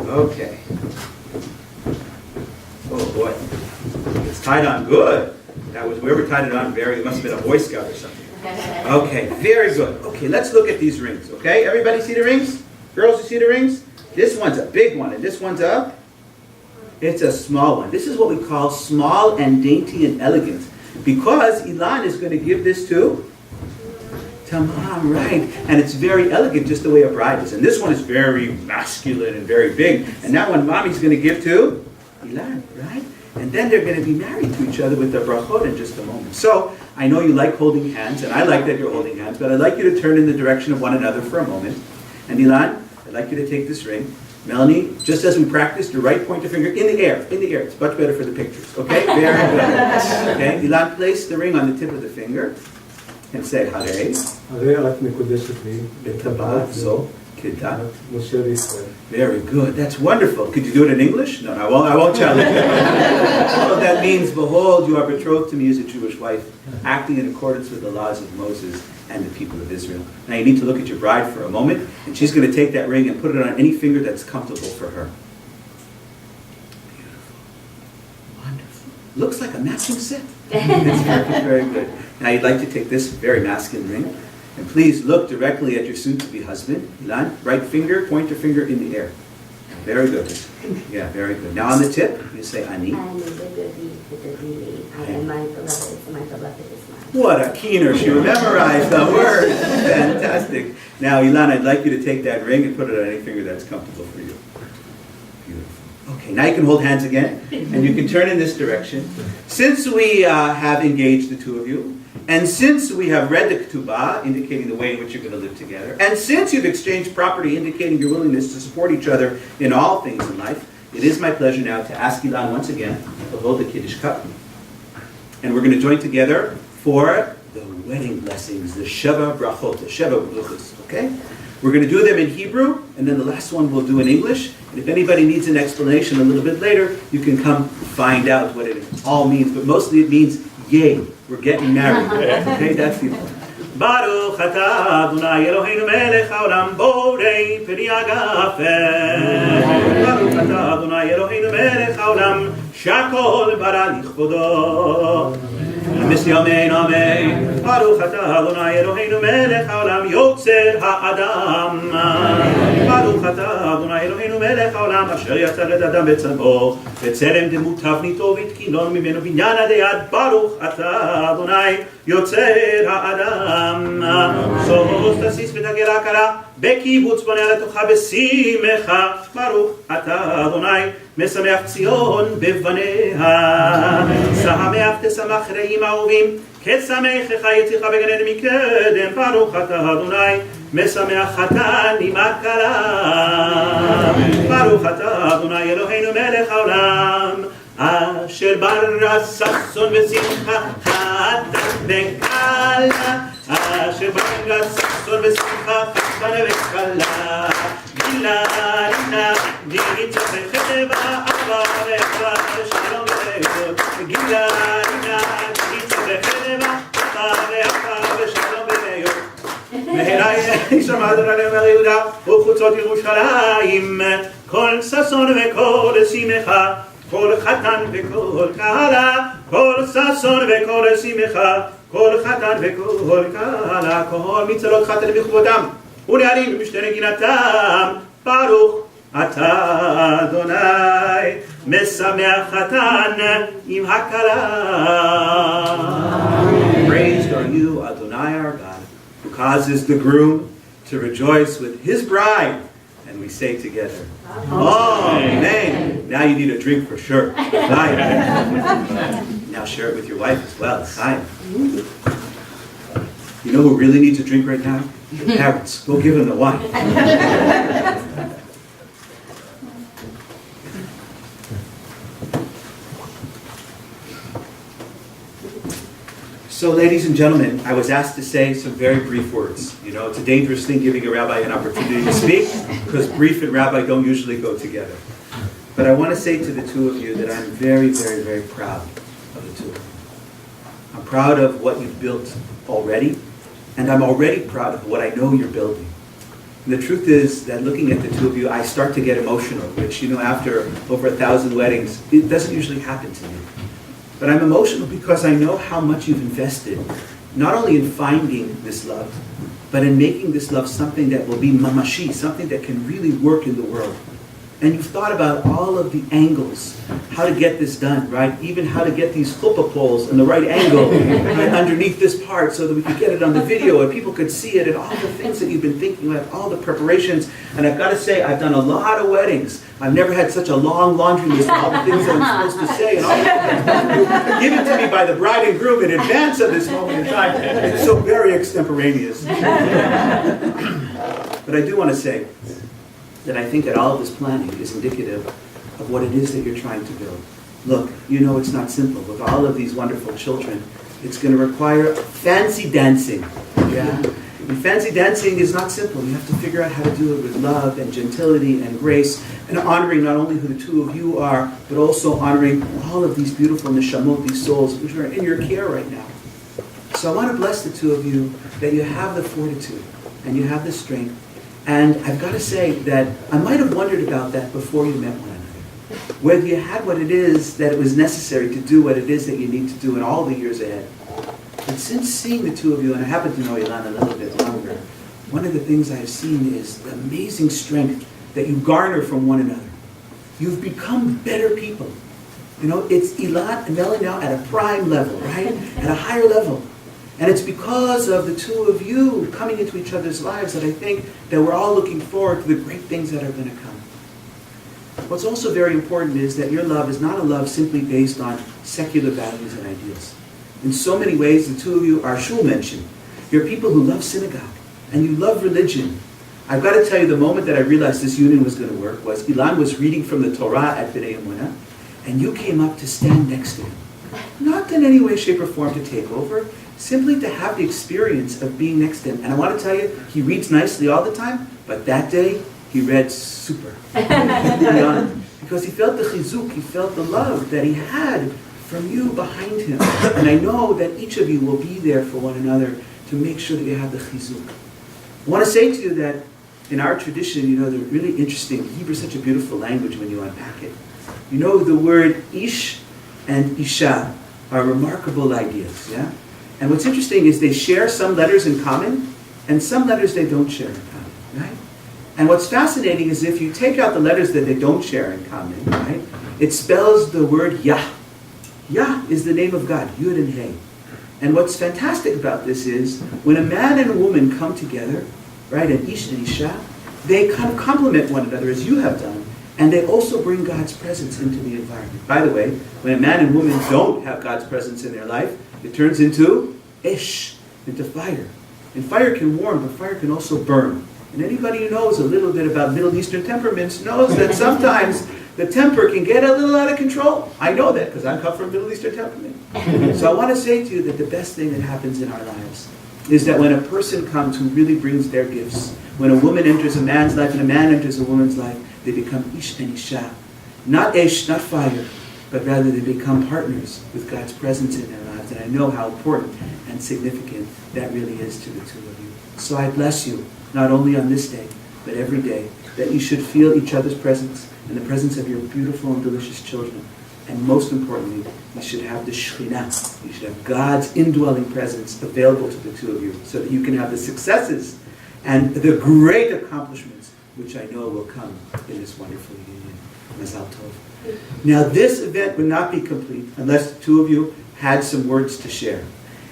Okay. Oh boy. It's tied on good. That was whoever tied it on, it must have been a Boy Scout or something. Okay, very good. Okay, let's look at these rings, okay? Everybody see the rings? Girls, you see the rings? This one's a big one, and this one's it's a small one. This is what we call small and dainty and elegant. Because Ilan is going to give this to Mom, right? And it's very elegant, just the way a bride is. And this one is very masculine and very big. And that one Mommy's going to give to Ilan, right? And then they're going to be married to each other with the brachot in just a moment. So, I know you like holding hands, and I like that you're holding hands, but I'd like you to turn in the direction of one another for a moment. And Ilan, I'd like you to take this ring. Melanie, just as we practiced, your right pointer finger in the air. In the air. It's much better for the pictures. Okay? Very good. Okay? Ilan, place the ring on the tip of the finger and say, Hare. הרי את מקודשת לי, בטבעת זו כדת משה וישראל. Very good. That's wonderful. Could you do it in English? No, I won't challenge you. Well, that means, behold, you are betrothed to me as a Jewish wife, acting in accordance with the laws of Moses and the people of Israel. Now you need to look at your bride for a moment, and she's going to take that ring and put it on any finger that's comfortable for her. Beautiful. Wonderful. Looks like a matching set. That's very, very good. Now you'd like to take this very masculine ring, and please look directly at your soon-to-be husband. Ilan, right finger, pointer finger in the air. Very good. Yeah, very good. Now on the tip, you say Ani. I am my beloved, my beloved is mine. What a keener. She memorized the word. Fantastic. Now, Ilan, I'd like you to take that ring and put it on any finger that's comfortable for you. Beautiful. Okay, now you can hold hands again, and you can turn in this direction. Since we have engaged the two of you, and since we have read the ketubah, indicating the way in which you're going to live together, and since you've exchanged property, indicating your willingness to support each other in all things in life, it is my pleasure now to ask Ilan once again to hold the Kiddush cup. And we're going to join together for the wedding blessings, the Sheva Brachot, the Sheva Bruchos, okay? We're going to do them in Hebrew, and then the last one we'll do in English. And if anybody needs an explanation a little bit later, you can come find out what it all means. But mostly it means, yay, we're getting married. Okay, that's the important. Baruch atah Adonai Eloheinu melech haolam borei peri hagafen. Baruch atah Adonai Eloheinu melech haolam shakol bara lichvodo. Amen, amen. Baruch atah Adonai Eloheinu melech haolam yotzer ha'adam. Baruch atah Adonai Eloheinu melech haolam asher yatzar et adam betzalmo. בצלם דמות תבניתו והתקינון ממנו בניין עד יד. ברוך אתה אדוני יוצר האדם. סוס תסיס ותגר הכרה בקיבוץ בונה לתוכה בשמחה. ברוך אתה אדוני משמח ציון בבניה. שמח תשמח רעים אהובים כשמחך יציך בגן עדן מקדם. ברוך אתה אדוני משמח חתן עם הכלה. ברוך אתה אדוני אלוהינו מלך העולם אשר ברא ששון ושמחה חתן וכלה. אשר ברא ששון ושמחה חתן וכלה. גילה רינה דיצה וחדווה אהבה ואהבה ושלום ואהוד. גילה רינה דיצה וחדווה אהבה ואהבה ושלום ואהוד. מהרה ישמע אדוני למלך יהודה וחוצות ירושלים כל ששון וכל שמחה כל חתן וכל כלה. כל ששון וכל שמחה כל חתן וכל כלה. כל מצלות חתן בכבודם ונערים במשתה נגינתם. ברוך אתה אדוני משמח חתן עם הכלה. Praised are you, Adonai our God, who causes the groom to rejoice with his bride. And we say together, Amen. Now you need a drink for sure. Now share it with your wife as well. You know who really needs a drink right now? Your parents. Go give them the wine. So, ladies and gentlemen, I was asked to say some very brief words. You know, it's a dangerous thing giving a rabbi an opportunity to speak, because brief and rabbi don't usually go together. But I want to say to the two of you that I'm very, very, very proud of the two of you. I'm proud of what you've built already, and I'm already proud of what I know you're building. And the truth is that looking at the two of you, I start to get emotional, which, you know, after over 1,000 weddings, it doesn't usually happen to me. But I'm emotional because I know how much you've invested, not only in finding this love, but in making this love something that will be mamashi, something that can really work in the world. And you've thought about all of the angles, how to get this done, right? Even how to get these chuppah poles in the right angle, right, underneath this part so that we could get it on the video and people could see it, and all the things that you've been thinking about, all the preparations. And I've got to say, I've done a lot of weddings. I've never had such a long laundry list of all the things that I'm supposed to say and all given to me by the bride and groom in advance of this moment in time. It's so very extemporaneous. But I do want to say that I think that all of this planning is indicative of what it is that you're trying to build. Look, you know it's not simple. With all of these wonderful children, it's going to require fancy dancing. Yeah? And fancy dancing is not simple. You have to figure out how to do it with love and gentility and grace, and honoring not only who the two of you are, but also honoring all of these beautiful neshamot, these souls, which are in your care right now. So I want to bless the two of you that you have the fortitude and you have the strength. And I've got to say that I might have wondered about that before you met one another. Whether you had what it is that it was necessary to do what it is that you need to do in all the years ahead. But since seeing the two of you, and I happen to know Ilan a little bit longer, one of the things I've seen is the amazing strength that you garner from one another. You've become better people. You know, it's Ilan and Melanie now at a prime level, right? At a higher level. And it's because of the two of you coming into each other's lives that I think that we're all looking forward to the great things that are going to come. What's also very important is that your love is not a love simply based on secular values and ideals. In so many ways, the two of you are shulmenschen. You're people who love synagogue, and you love religion. I've got to tell you, the moment that I realized this union was going to work was Ilan was reading from the Torah at Bnei Emunah, and you came up to stand next to him. Not in any way, shape, or form to take over, simply to have the experience of being next to him. And I want to tell you, he reads nicely all the time, but that day, he read super. Because he felt the chizuk, he felt the love that he had from you behind him. And I know that each of you will be there for one another to make sure that you have the chizuk. I want to say to you that in our tradition, you know, they're really interesting. Hebrew is such a beautiful language when you unpack it. You know, the word ish and isha are remarkable ideas, yeah? And what's interesting is they share some letters in common, and some letters they don't share in common, right? And what's fascinating is if you take out the letters that they don't share in common, right, it spells the word Yah. Yah is the name of God, Yud and Hey. And what's fantastic about this is when a man and a woman come together, right, an ish and isha, they kind of complement one another as you have done, and they also bring God's presence into the environment. By the way, when a man and woman don't have God's presence in their life, it turns into ish, into fire. And fire can warm, but fire can also burn. And anybody who knows a little bit about Middle Eastern temperaments knows that sometimes the temper can get a little out of control. I know that because I come from Middle Eastern temperament. So I want to say to you that the best thing that happens in our lives is that when a person comes who really brings their gifts, when a woman enters a man's life and a man enters a woman's life, they become ish and isha. Not ish, not fire, but rather they become partners with God's presence in their lives. And I know how important and significant that really is to the two of you. So I bless you, not only on this day, but every day, that you should feel each other's presence and the presence of your beautiful and delicious children. And most importantly, you should have the Shekhinah. You should have God's indwelling presence available to the two of you so that you can have the successes and the great accomplishments which I know will come in this wonderful union. Mazal Tov. Now this event would not be complete unless the two of you had some words to share.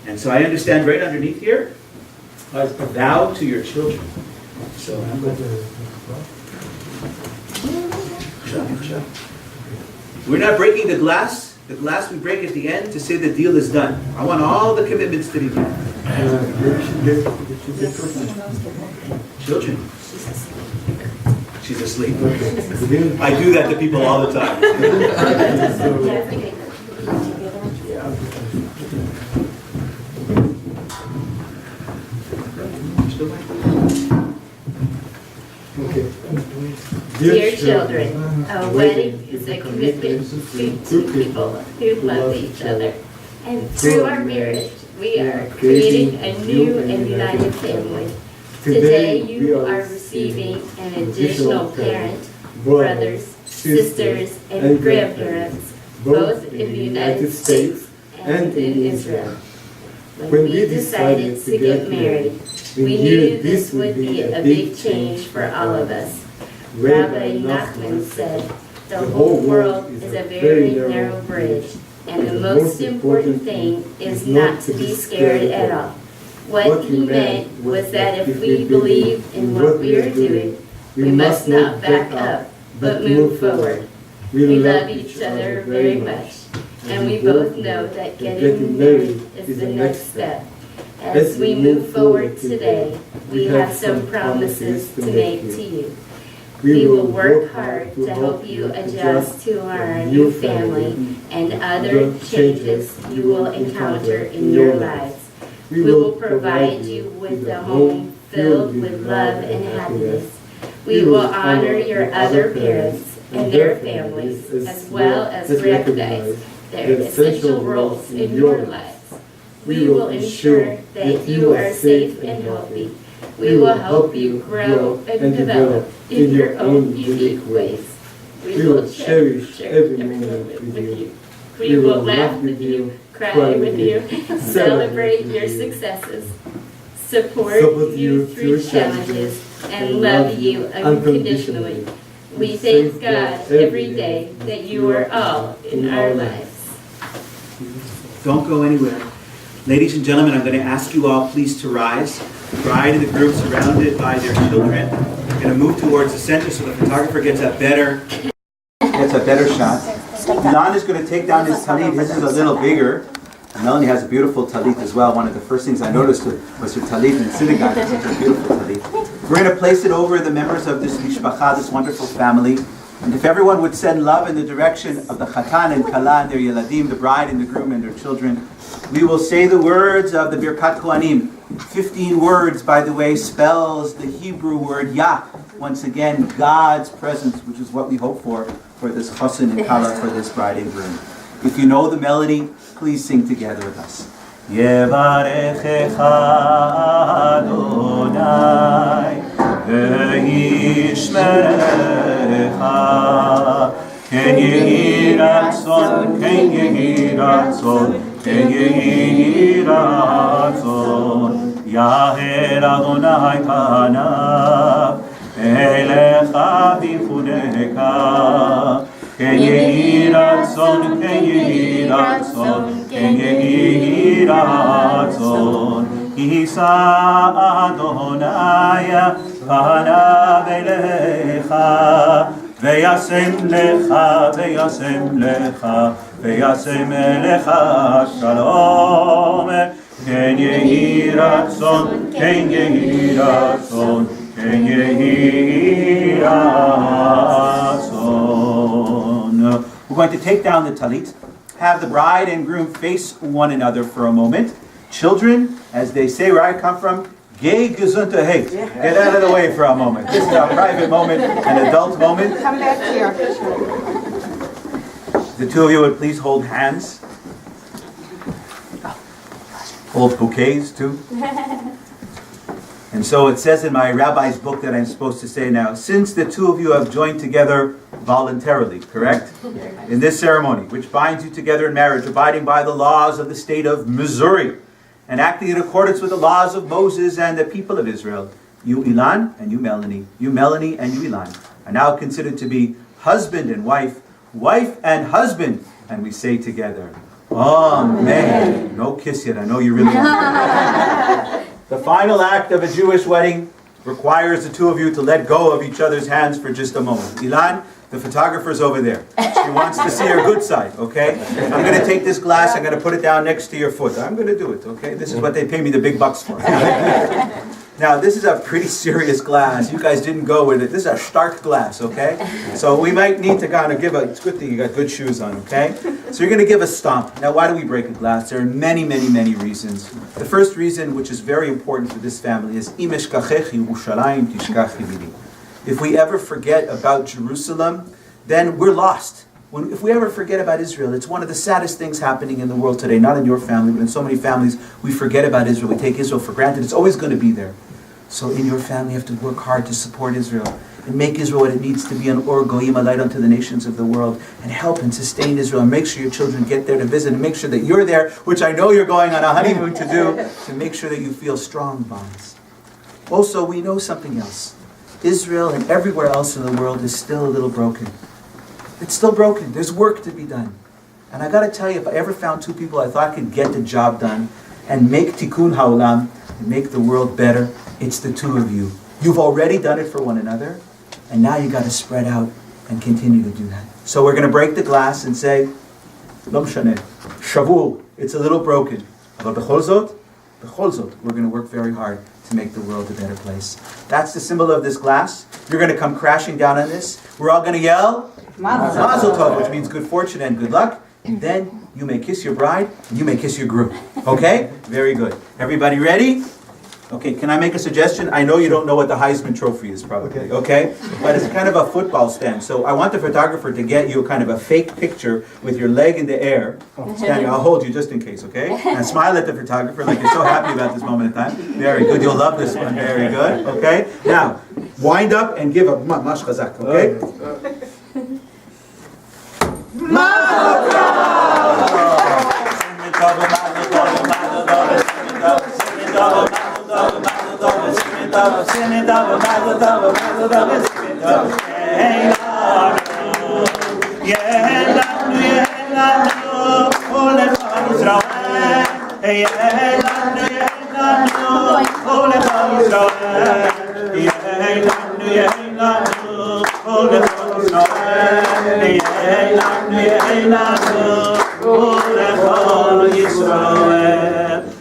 And so I understand right underneath here, a vow to your children. So I'm going to... We're not breaking the glass. The glass we break at the end to say the deal is done. I want all the commitments to be met. Children. She's asleep. I do that to people all the time. Dear children, a wedding is a commitment between two people who love each other. And through our marriage, we are creating a new and united family. Today, you are receiving an additional parent, brothers, sisters, and grandparents, both in the United States and in Israel. When we decided to get married, we knew this would be a big change for all of us. Rabbi Nachman said, the whole world is a very narrow bridge, and the most important thing is not to be scared at all. What he meant was that if we believe in what we are doing, we must not back up, but move forward. We love each other very much, and we both know that getting married is the next step. As we move forward today, we have some promises to make to you. We will work hard to help you adjust to our new family and other changes you will encounter in your lives. We will provide you with a home filled with love and happiness. We will honor your other parents and their families, as well as recognize their essential roles in your lives. We will ensure that you are safe and healthy. We will help you grow and develop in your own unique ways. We will cherish every moment with you. We will laugh with you, cry with you, celebrate your successes, support you through challenges, and love you unconditionally. We thank God every day that you are all in our lives. Don't go anywhere. Ladies and gentlemen, I'm going to ask you all please to rise. The bride and the groom surrounded by their children. We're going to move towards the center so the photographer gets a better shot. Ilan is going to take down his talit. His is a little bigger. Melanie has a beautiful talit as well. One of the first things I noticed was her talit in the synagogue. It's such a beautiful talit. We're going to place it over the members of this mishpacha, this wonderful family. And if everyone would send love in the direction of the chatan and kala and their yeladim, the bride and the groom and their children, we will say the words of the Birkat Kohanim. 15 words, by the way, spells the Hebrew word Yah. Once again, God's presence, which is what we hope for this chassan and kala, for this bride and groom. If you know the melody, please sing together with us. Yevarechecha Adonai ve'yishmerecha ken yehi ratzon, ken yehi ratzon, ken yehi ratzon. Yaher Adonai panav elecha v'chuneka ken yehi ratzon, ken yehi ratzon, כן יהי רצון, יישא אדוני פניו אליך, וישם לך, וישם לך, וישם לך שלום. כן יהי רצון, כן יהי רצון, כן יהי רצון. We're going to take down the talit, have the bride and groom face one another for a moment. Children, as they say where I come from, geh gesundheit. Get out of the way for a moment. This is a private moment, an adult moment. Come back here. The two of you would please hold hands. Hold bouquets too. And so it says in my rabbi's book that I'm supposed to say now, since the two of you have joined together voluntarily, correct? In this ceremony, which binds you together in marriage, abiding by the laws of the state of Missouri, and acting in accordance with the laws of Moses and the people of Israel, you Ilan and you Melanie and you Ilan, are now considered to be husband and wife, wife and husband, and we say together, Amen. No kiss yet, I know you really want to. The final act of a Jewish wedding requires the two of you to let go of each other's hands for just a moment. Ilan, the photographer's over there. She wants to see her good side, okay? I'm going to take this glass, I'm going to put it down next to your foot. I'm going to do it, okay? This is what they pay me the big bucks for. Now, this is a pretty serious glass. You guys didn't go with it. This is a stark glass, okay? So we might need to kind of give a, it's a good thing you got good shoes on, okay? So you're going to give a stomp. Now, why do we break a glass? There are many, many, many reasons. The first reason, which is very important for this family, is Im eshkachech Yerushalayim tishkach yimini. If we ever forget about Jerusalem, then we're lost. If we ever forget about Israel, it's one of the saddest things happening in the world today, not in your family, but in so many families, we forget about Israel. We take Israel for granted. It's always going to be there. So in your family, you have to work hard to support Israel and make Israel what it needs to be, an or goyim, a light unto the nations of the world, and help and sustain Israel, and make sure your children get there to visit, and make sure that you're there, which I know you're going on a honeymoon to do, to make sure that you feel strong bonds. Also, we know something else. Israel and everywhere else in the world is still a little broken. It's still broken. There's work to be done. And I got to tell you, if I ever found two people I thought could get the job done and make tikkun haolam, and make the world better, it's the two of you. You've already done it for one another, and now you got to spread out and continue to do that. So we're going to break the glass and say, Lo mshaneh, shavur, it's a little broken. But b'chol zot, we're going to work very hard to make the world a better place. That's the symbol of this glass. You're going to come crashing down on this. We're all going to yell, Mazel Tov, which means good fortune and good luck. And then you may kiss your bride, and you may kiss your groom. Okay? Very good. Everybody ready? Okay, can I make a suggestion? I know you don't know what the Heisman Trophy is probably, okay? But it's kind of a football stand. So I want the photographer to get you kind of a fake picture with your leg in the air. Standing. I'll hold you just in case, okay? And smile at the photographer like you're so happy about this moment in time. Very good. You'll love this one. Very good. Okay? Now, wind up and give a mash chazak, okay?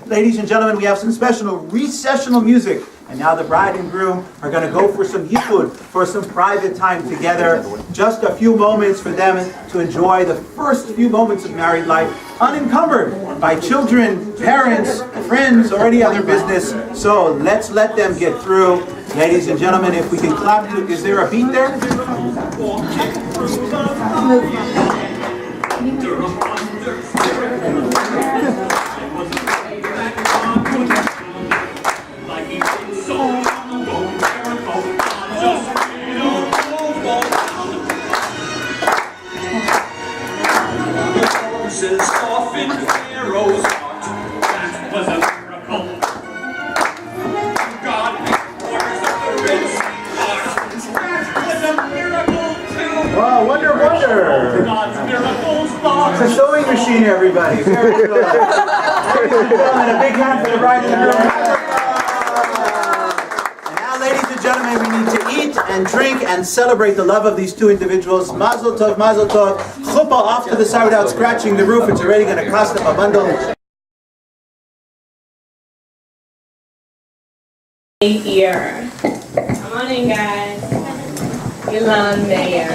Ladies and gentlemen, we have some special recessional music. And now the bride and groom are going to go for some yichud, for some private time together. Just a few moments for them to enjoy the first few moments of married life, unencumbered by children, parents, friends, or any other business. So let's let them get through. Ladies and gentlemen, if we can clap to, is there a beat there? Off in Pharaoh's heart, that was a miracle. God orders of the Red Sea part, that was a miracle too. Wow, wonder. God's miracles are So everybody. Very good. Ladies and gentlemen, a big hand for the bride and the groom. And now, ladies and gentlemen, we need to eat and drink and celebrate the love of these two individuals. Mazel tov, mazel tov. Chuppah off to the side without scratching the roof. It's already going to cost them a bundle. Year. Come on in, guys. Ilan Mayer.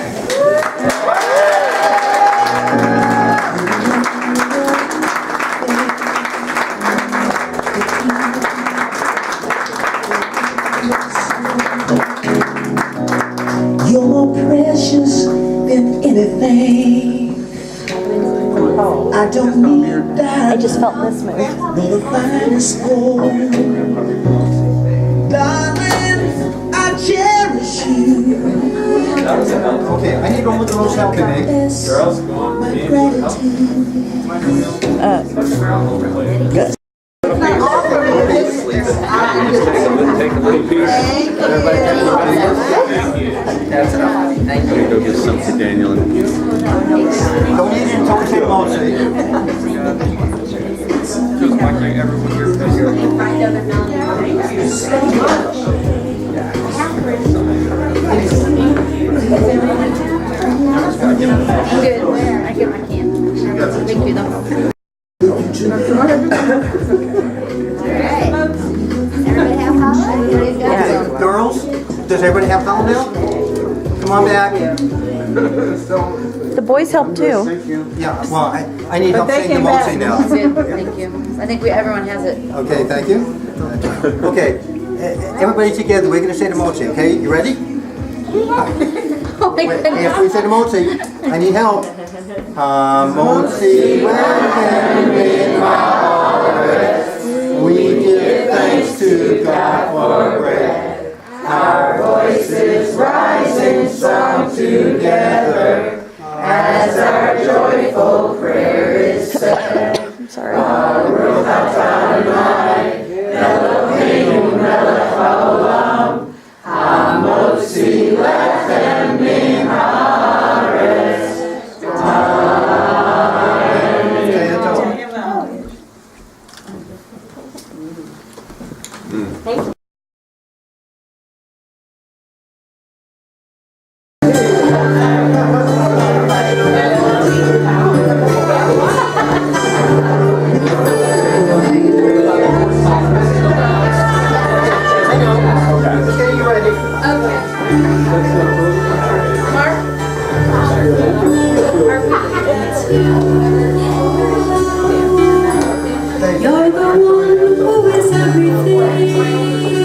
You're more precious than anything. I don't need that. I just felt this move. Nor the finest gold. Darling, I cherish you. Okay, I need one with the most help in it. Girls, my gratitude. Take a little piece. Everybody take a little piece. That's enough. Thank you. Go get some to Daniel. Don't eat it until we say mostly. I'm good. I get my can. Thank you though. Everybody have holiday? Everybody's got some. Girls, does everybody have Tylenol? Come on back. The boys help too. Yeah, well, I need help saying the mostly now. Good, thank you. I think everyone has it. Okay, thank you. Okay, everybody together, we're going to say the mochi, okay? You ready? Oh my Wait, goodness. after we say the mochi, I need help. Mochi, welcome in my heart. We give thanks to God for bread. Our voices rising song together as our joyful prayer is said. I'm sorry. Okay, that's all. Okay, you ready? You're the one who is everything.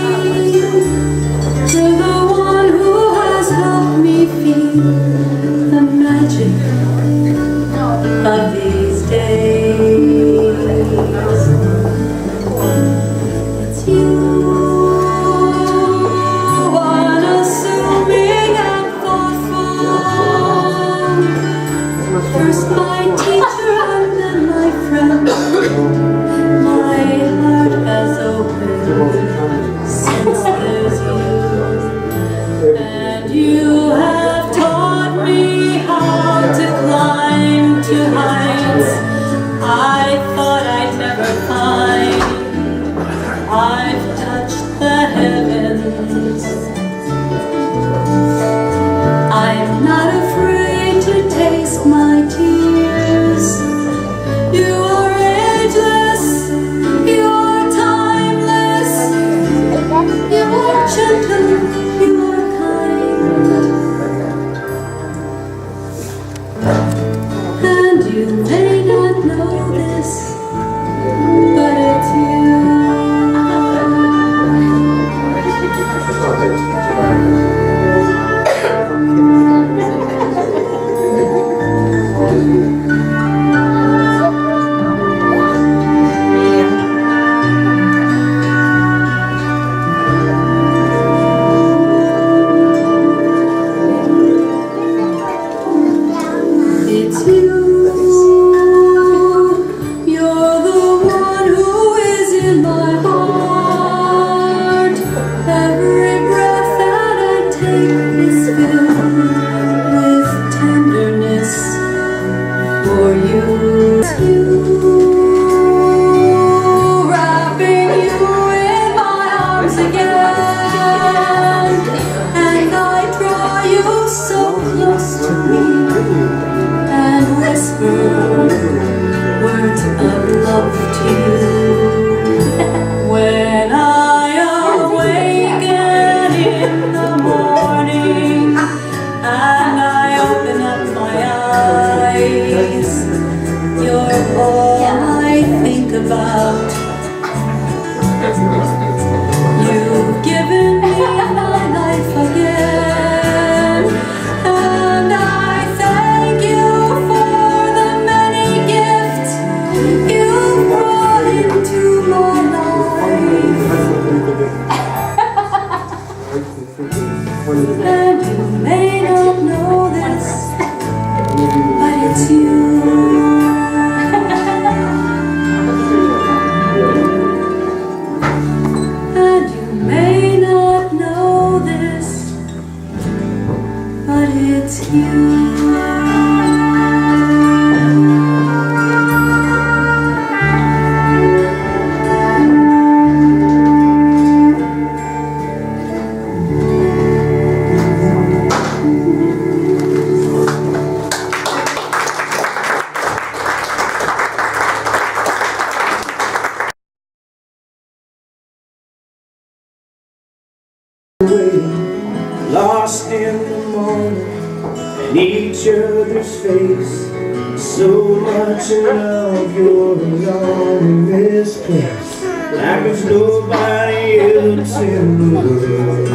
lost in the moment and each other's face. So much in love, you're alone in this place, like there's nobody else in the world.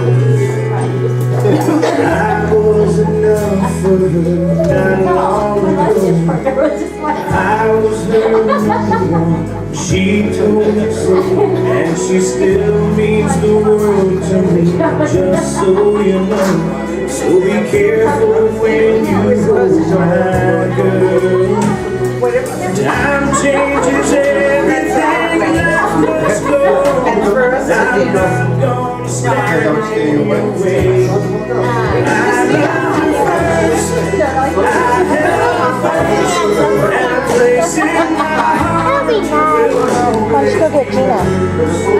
I was enough for her not long ago. I was her number one. She told me so, and she still means the world to me. Just so you know, so be careful when you go, my girl. Time changes everything, life must go. I'm not gonna stand in your way. I love you first, I held first, and a place in my heart will always be.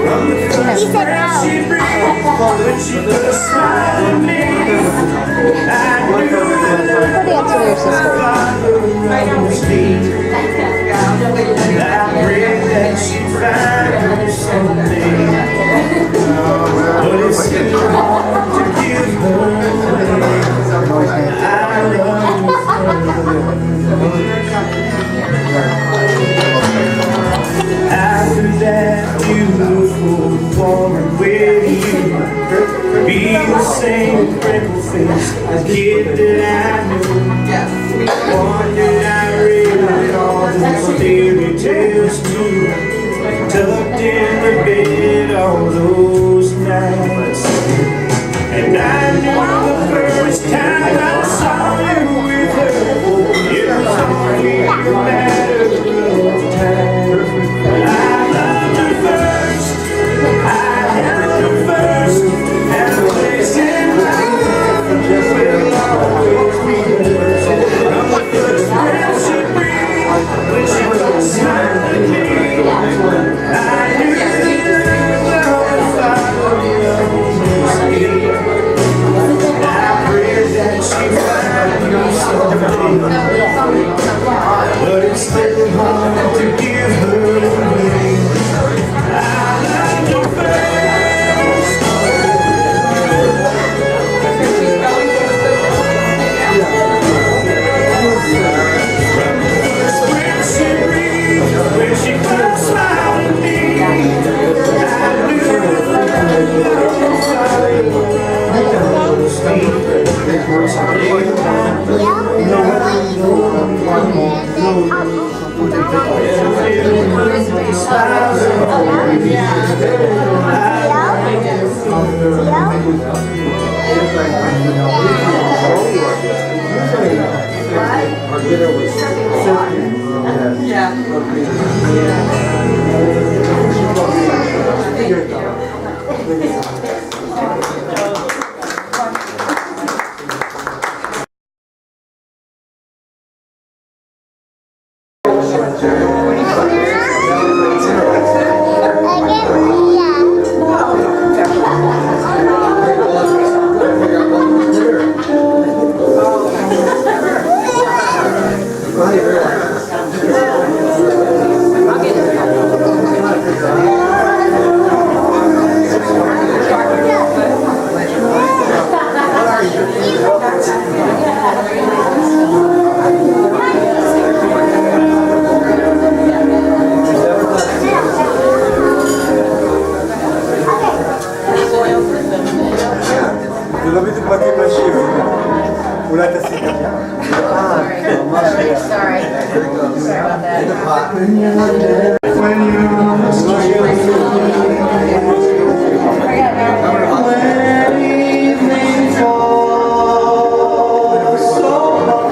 From the first breath she breathed, when she put a smile on me, I knew that love was me. I pray that she find her someday, but it's still hard to give her away. I love you after that beautiful woman with you, be the same freckle face as kid that I knew. One that I read all those fairy tales too, tucked in the bed all those nights. And I knew the first time I saw you with her, it was only a matter of time. I loved her first, I held her first, and the place in my heart will always be hers. From the first breath she breathed, when she put a smile on me, I knew that love would follow me. I pray that she find me someday, but it's still hard to give her away. I love you first. From the first breath she breathed, when she put a smile on me, I knew that love was always me. זה לא בדיוק מתאים לשיר. אולי תעשי גם Sorry about that. When evening falls so long.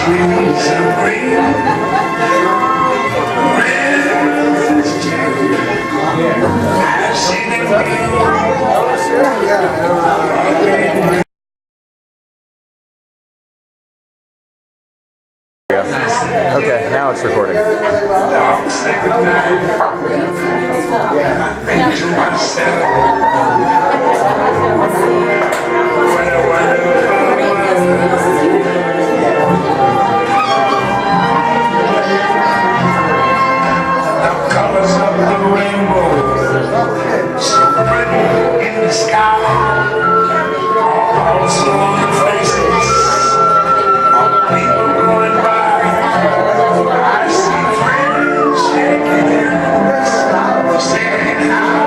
trees of green, rivers changing. I've seen it bloom. Okay, now it's recording. Dogs at night. Think to myself, what a wonderful world. The colors of the rainbow, so pretty in the sky, are also on the faces of people going by. I see friends shaking hands, saying how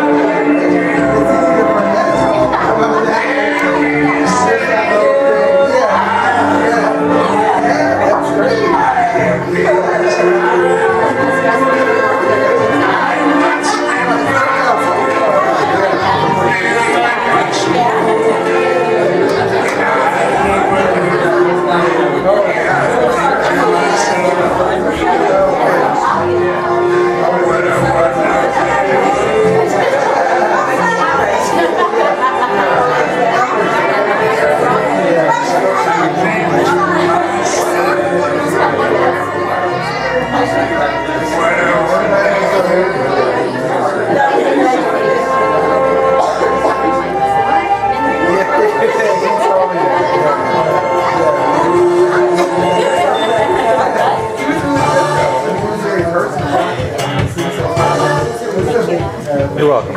You're welcome.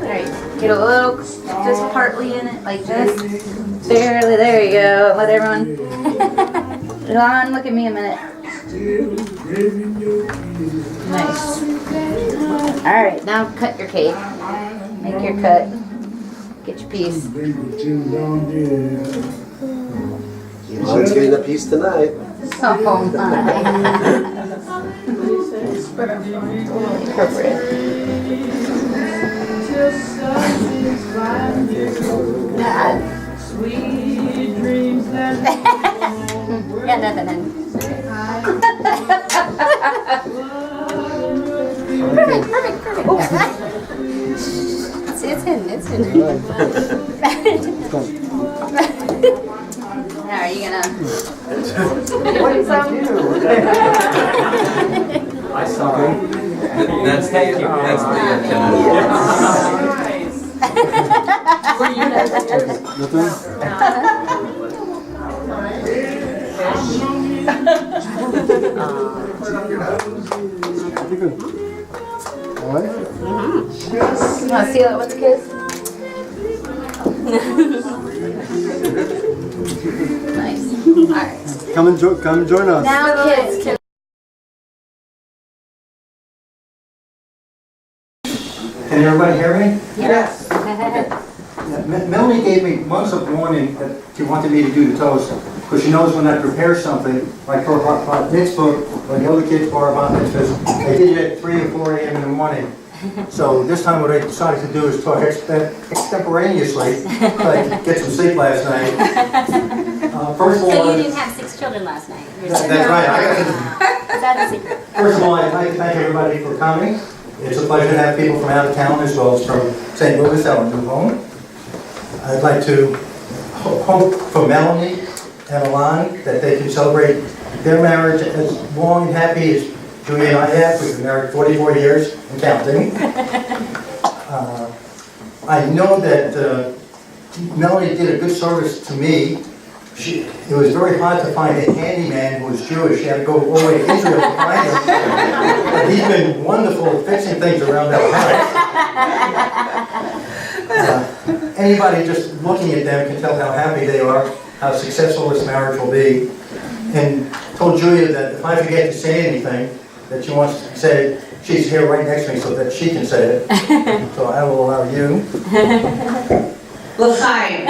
Alright, get a little, just partly in it, like this. Barely, there you go. Let everyone. Elon, look at me a minute. Nice. Alright, now cut your cake. Make your cut. Get your piece. Elon's getting a piece tonight. Oh my. Appropriate. Yeah, nothing. Perfect. It's hidden. Now, are you gonna? What is that? I saw it. That's Want to see that one's kiss? Nice. All right. Come join us. Now kids can. Can everybody hear me? Yes. Melanie gave me months of warning that she wanted me to do the toast, because she knows when I prepare something, like for bat mitzvah, when the other kids for bat mitzvahs, they did it at 3 or 4 a.m. in the morning. So this time what I decided to do is talk extemporaneously, so I could get some sleep last night. First of all, So you didn't have 6 children last night? that's right. Is that a secret? First of all, I'd like to thank everybody for coming. It's a pleasure to have people from out of town as well as from St. Louis, our new home. I'd like to hope for Melanie and Alon that they can celebrate their marriage as long and happy as Julie and I have. We've been married 44 years and counting. I know that Melanie did a good service to me. It was very hard to find a handyman who was Jewish. She had to go all the way to Israel to find him. But he's been wonderful at fixing things around that house. Anybody just looking at them can tell how happy they are, how successful this marriage will be. And told Julia that if I forget to say anything that she wants to say, she's here right next to me so that she can say it. So I will allow you. L'chaim.